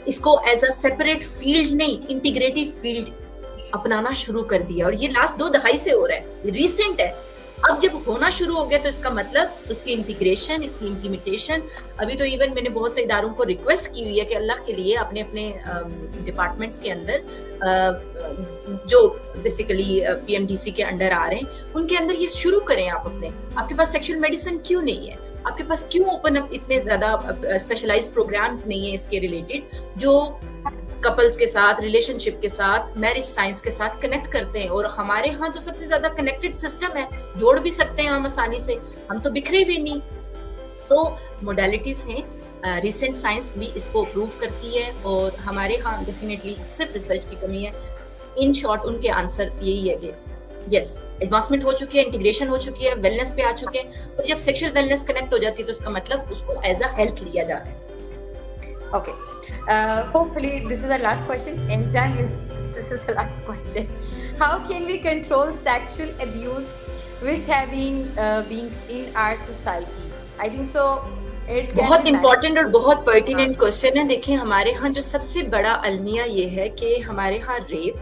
इसको एज अ सेपरेट फील्ड नहीं, इंटीग्रेटिव फील्ड अपनाना शुरू कर दिया, और ये लास्ट 2 दहाई से हो रहा है, रिसेंट है। अब जब होना शुरू हो गया तो इसका मतलब इसकी इंटीग्रेशन, इसकी इम्प्लीमेंटेशन, अभी तो इवन मैंने बहुत से इदारों को रिक्वेस्ट की हुई है कि अल्लाह के लिए अपने अपने डिपार्टमेंट्स के अंदर जो बेसिकली पीएमडीसी के अंडर आ रहे हैं, उनके अंदर ये शुरू करें आप अपने। आपके पास सेक्सुअल मेडिसिन क्यों नहीं है? आपके पास क्यों ओपन अप इतने ज्यादा स्पेशलाइज्ड प्रोग्राम्स नहीं है इसके रिलेटेड, जो कपल्स के साथ, रिलेशनशिप के साथ, मैरिज साइंस के साथ कनेक्ट करते हैं? और हमारे यहाँ तो सबसे ज्यादा कनेक्टेड सिस्टम है, जोड़ भी सकते हैं हम आसानी से, हम तो बिखरे हुए नहीं। सो मोडालिटीज हैं, रिसेंट साइंस भी इसको प्रूव करती है, और हमारे यहाँ डेफिनेटली सिर्फ रिसर्च की कमी है। इन शॉर्ट उनके आंसर यही है कि यस, एडवांसमेंट हो चुकी है, इंटीग्रेशन हो चुकी है, वेलनेस पे आ चुके हैं, और जब सेक्सुअल वेलनेस कनेक्ट हो जाती है तो उसका मतलब उसको एज अ हेल्थ लिया जा रहा है। Okay. Hopefully this is the last question. And done with this is the last question. How can we control sexual abuse which have been in our society? I think so. बहुत important और बहुत pertinent question है। देखिए, हमारे यहाँ जो सबसे बड़ा अलमिया ये है कि हमारे यहाँ rape,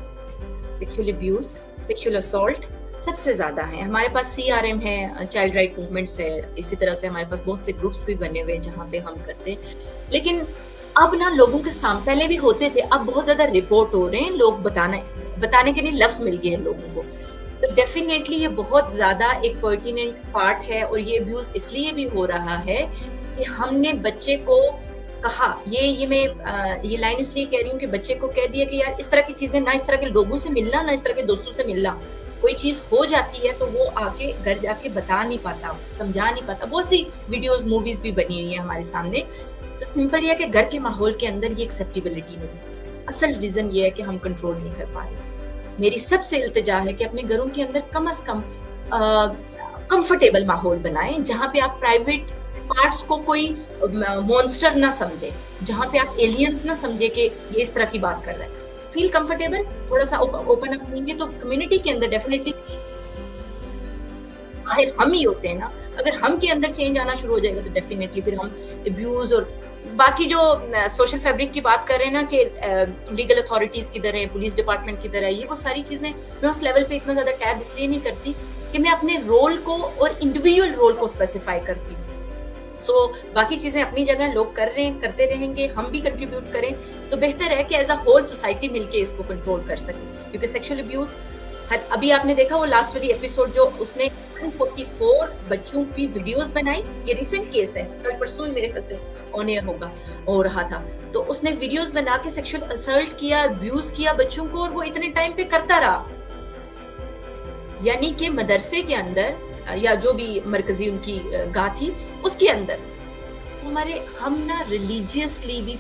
sexual abuse, sexual assault सबसे ज्यादा है। हमारे पास CRM है, चाइल्ड राइट मूवमेंट्स है, इसी तरह से हमारे पास बहुत से ग्रुप्स भी बने हुए हैं जहाँ पे हम करते हैं। लेकिन अब ना लोगों के सामने, पहले भी होते थे, अब बहुत ज्यादा रिपोर्ट हो रहे हैं, लोग बताने के लिए लफ्ज मिल गए हैं लोगों को। तो डेफिनेटली ये बहुत ज्यादा एक पर्टिनेंट पार्ट है, और ये अब्यूज इसलिए भी हो रहा है कि हमने बच्चे को कहा, ये मैं ये लाइन इसलिए कह रही हूँ कि बच्चे को कह दिया कि यार इस तरह की चीजें ना, इस तरह के लोगों से मिलना ना, इस तरह के दोस्तों से मिलना। कोई चीज हो जाती है तो वो आके घर जाके बता नहीं पाता, समझा नहीं पाता। बहुत सी वीडियोस, मूवीज भी बनी हुई है हमारे सामने। तो सिंपल ये है कि घर के माहौल के अंदर ये एक्सेप्टेबिलिटी नहीं। असल रीजन ये है कि हम कंट्रोल नहीं कर पा रहे। मेरी सबसे इल्तिजा है कि अपने घरों के अंदर कम से कम कंफर्टेबल माहौल बनाएं, जहाँ पे आप प्राइवेट पार्ट्स को कोई मॉन्स्टर ना समझे, जहाँ पे आप एलियंस ना समझे कि ये इस तरह की बात कर रहा है। फील कंफर्टेबल, थोड़ा सा ओपन अप होंगे तो कम्युनिटी के अंदर डेफिनेटली बाहर हम ही होते हैं ना। अगर हम के अंदर चेंज आना शुरू हो जाएगा तो डेफिनेटली फिर हम अब्यूज और बाकी जो सोशल फैब्रिक की बात कर रहे हैं ना कि लीगल अथॉरिटीज किधर है, पुलिस डिपार्टमेंट किधर है, ये वो सारी चीजें मैं उस लेवल पे इतना ज्यादा टैब इसलिए नहीं करती कि मैं अपने रोल को और इंडिविजुअल रोल को स्पेसिफाई करती हूँ। सो बाकी चीजें अपनी जगह लोग कर रहे हैं, करते रहेंगे, हम भी कंट्रीब्यूट करें तो बेहतर है कि एज अ होल सोसाइटी मिलके इसको कंट्रोल कर सके। क्योंकि सेक्सुअल अब्यूज, अभी आपने देखा वो लास्ट वाली एपिसोड जो उसने 144 बच्चों की वीडियोस बनाई, ये रिसेंट केस है, कल परसों मेरे ख्याल से ऑन एयर हो रहा था। तो उसने वीडियोस बना के सेक्सुअल असल्ट किया, अब्यूज किया बच्चों को, और वो इतने टाइम पे करता रहा। यानी कि मदरसे के अंदर या जो भी मरकजी उनकी गाह थी उसके अंदर। तो हमारे हम ना रिलीजियसली भी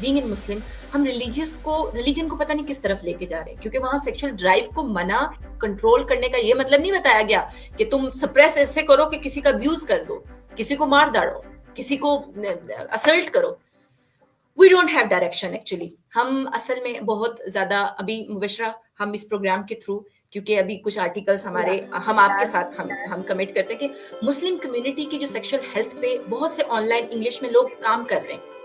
बीइंग इन मुस्लिम, हम रिलीजन को पता नहीं किस तरफ लेके जा रहे हैं। क्योंकि वहां सेक्सुअल ड्राइव को मना कंट्रोल करने का ये मतलब नहीं बताया गया कि तुम सप्रेस ऐसे करो कि किसी का अब्यूज कर दो, किसी को मार डालो, किसी को असल्ट करो। We don't have direction actually. हम असल में बहुत ज्यादा अभी मुबशरा हम इस प्रोग्राम के थ्रू, क्योंकि अभी कुछ आर्टिकल्स हमारे हम आपके साथ हम कमिट करते हैं कि मुस्लिम कम्युनिटी की जो सेक्सुअल हेल्थ पे बहुत से ऑनलाइन इंग्लिश में लोग काम कर रहे हैं।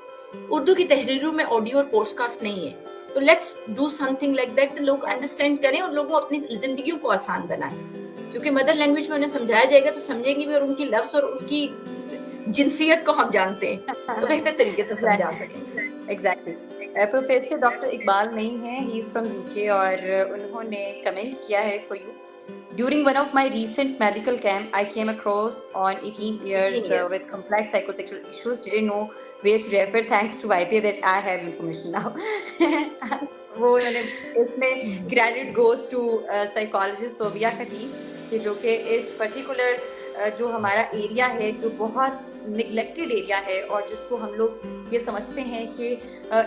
उर्दू की तहरीरों में ऑडियो और पॉडकास्ट नहीं है, तो let's do something like that. लोग अंडरस्टैंड करें और लोगों अपनी जिंदगी को आसान बनाएं, क्योंकि मदर लैंग्वेज में उन्हें समझाया जाएगा तो समझेंगे भी, और उनकी लफ्ज और उनकी जिनसियत को हम जानते हैं तो बेहतर तरीके से समझा सकेंगे। एग्जैक्टली। प्रोफेसर डॉक्टर इकबाल नहीं है, ही इज फ्रॉम यूके, और उन्होंने कमेंट किया है for you. During one of my recent medical camp, I came across on 18 years with complex psychosexual issues. Didn't know where to refer. Thanks to YPA that I have information now. वो उन्होंने इसमें credit goes to psychologist Sonia खतीब, कि जो कि इस particular जो हमारा area है, जो बहुत नेग्लेक्टेड एरिया है और जिसको हम लोग ये समझते हैं कि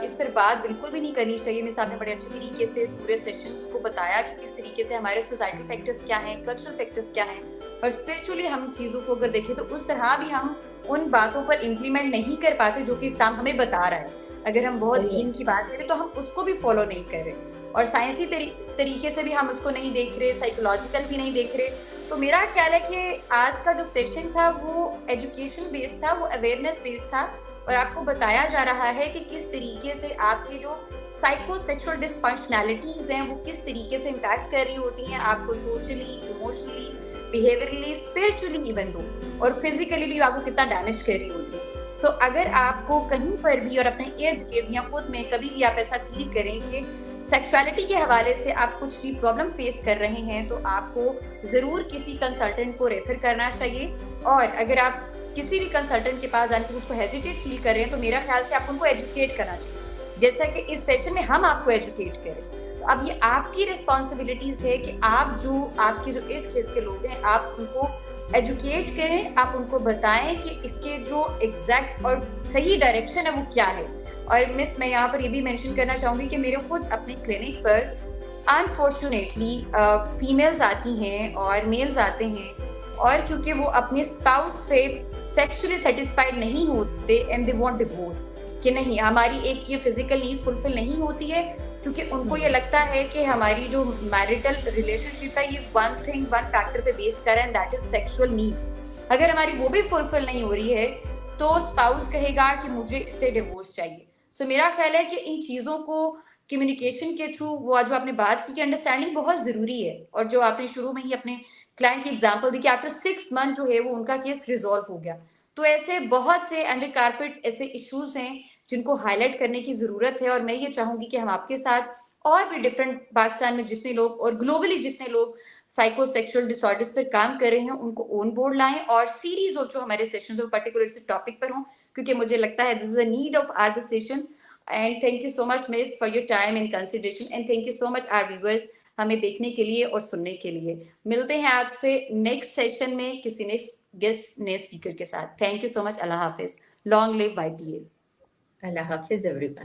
इस पर बात बिल्कुल भी नहीं करनी चाहिए। मिस आपने बड़े अच्छे तरीके से पूरे सेशंस को बताया कि किस तरीके से हमारे सोसाइटी फैक्टर्स क्या हैं, कल्चरल फैक्टर्स क्या हैं और स्पिरिचुअली हम चीज़ों को अगर देखें तो उस तरह भी हम उन बातों पर इम्प्लीमेंट नहीं कर पाते जो कि इस्लाम हमें बता रहा है। अगर हम बहुत दीन की बात करें तो हम उसको भी फॉलो नहीं कर रहे और साइंसी तरीके से भी हम उसको नहीं देख रहे, साइकोलॉजिकल भी नहीं देख रहे। तो मेरा ख्याल है कि आज का जो सेशन था वो एजुकेशन बेस्ड था, वो अवेयरनेस बेस्ड था और आपको बताया जा रहा है कि किस तरीके से आपकी जो साइकोसेक्सुअल डिसफंक्शनैलिटीज हैं वो किस तरीके से इम्पैक्ट कर रही होती हैं आपको socially, emotionally, behaviourally, spiritually even though और फिजिकली भी आपको कितना डैमेज कर रही होती है। तो अगर आपको कहीं पर भी और अपने इर्द गिर्द या खुद में कभी भी आप ऐसा फील करें कि सेक्सुअलिटी के हवाले से आप कुछ भी प्रॉब्लम फेस कर रहे हैं तो आपको ज़रूर किसी कंसल्टेंट को रेफर करना चाहिए और अगर आप किसी भी कंसल्टेंट के पास जाने से उसको हेजिटेट फील कर रहे हैं तो मेरा ख्याल से आप उनको एजुकेट करना चाहिए जैसा कि इस सेशन में हम आपको एजुकेट करें। तो अब ये आपकी रिस्पॉन्सिबिलिटीज है कि आप जो आपके जो इर्द गिर्द के लोग हैं आप उनको एजुकेट करें, आप उनको बताएं कि इसके जो एग्जैक्ट और सही डायरेक्शन है वो क्या है। और मिस मैं यहाँ पर ये भी मेंशन करना चाहूँगी कि मेरे खुद अपने क्लिनिक पर अनफॉर्चुनेटली फीमेल्स आती हैं और मेल्स आते हैं और क्योंकि वो अपने स्पाउस से सेक्सुअली सेटिस्फाइड नहीं होते एंड दे वांट डिवोर्स कि नहीं हमारी एक ये फिजिकल नीड फुलफिल नहीं होती है क्योंकि उनको ये लगता है कि हमारी जो मैरिटल रिलेशनशिप है ये वन फैक्टर पे बेस्ड कर है and that is sexual needs. अगर हमारी वो भी फुलफिल नहीं हो रही है तो स्पाउस कहेगा कि मुझे इससे डिवोर्स चाहिए। सो मेरा ख्याल है कि इन चीज़ों को कम्युनिकेशन के थ्रू वो जो आपने बात की कि अंडरस्टैंडिंग बहुत ज़रूरी है और जो आपने शुरू में ही अपने क्लाइंट की एग्जांपल दी कि आफ्टर 6 मंथ जो है वो उनका केस रिजॉल्व हो गया। तो ऐसे बहुत से अंडर कारपेट ऐसे इश्यूज हैं जिनको हाईलाइट करने की ज़रूरत है और मैं ये चाहूँगी कि हम आपके साथ और भी डिफरेंट पाकिस्तान में जितने लोग और ग्लोबली जितने लोग साइकोसेक्सुअल डिसऑर्डर्स पर काम कर रहे हैं उनको ऑन बोर्ड लाएं और सीरीज और जो हमारे सेशंस वो पर्टिकुलर इस टॉपिक पर हों क्योंकि मुझे लगता है this is a need of our sessions. And thank you so much miss for your time and consideration and thank you so much our viewers हमें देखने के लिए और सुनने के लिए। मिलते हैं आपसे नेक्स्ट सेशन में किसी नेक्स्ट गेस्ट नए स्पीकर के साथ। Thank you so much. Allah Hafiz. Long live YTA। Allah Hafiz everyone.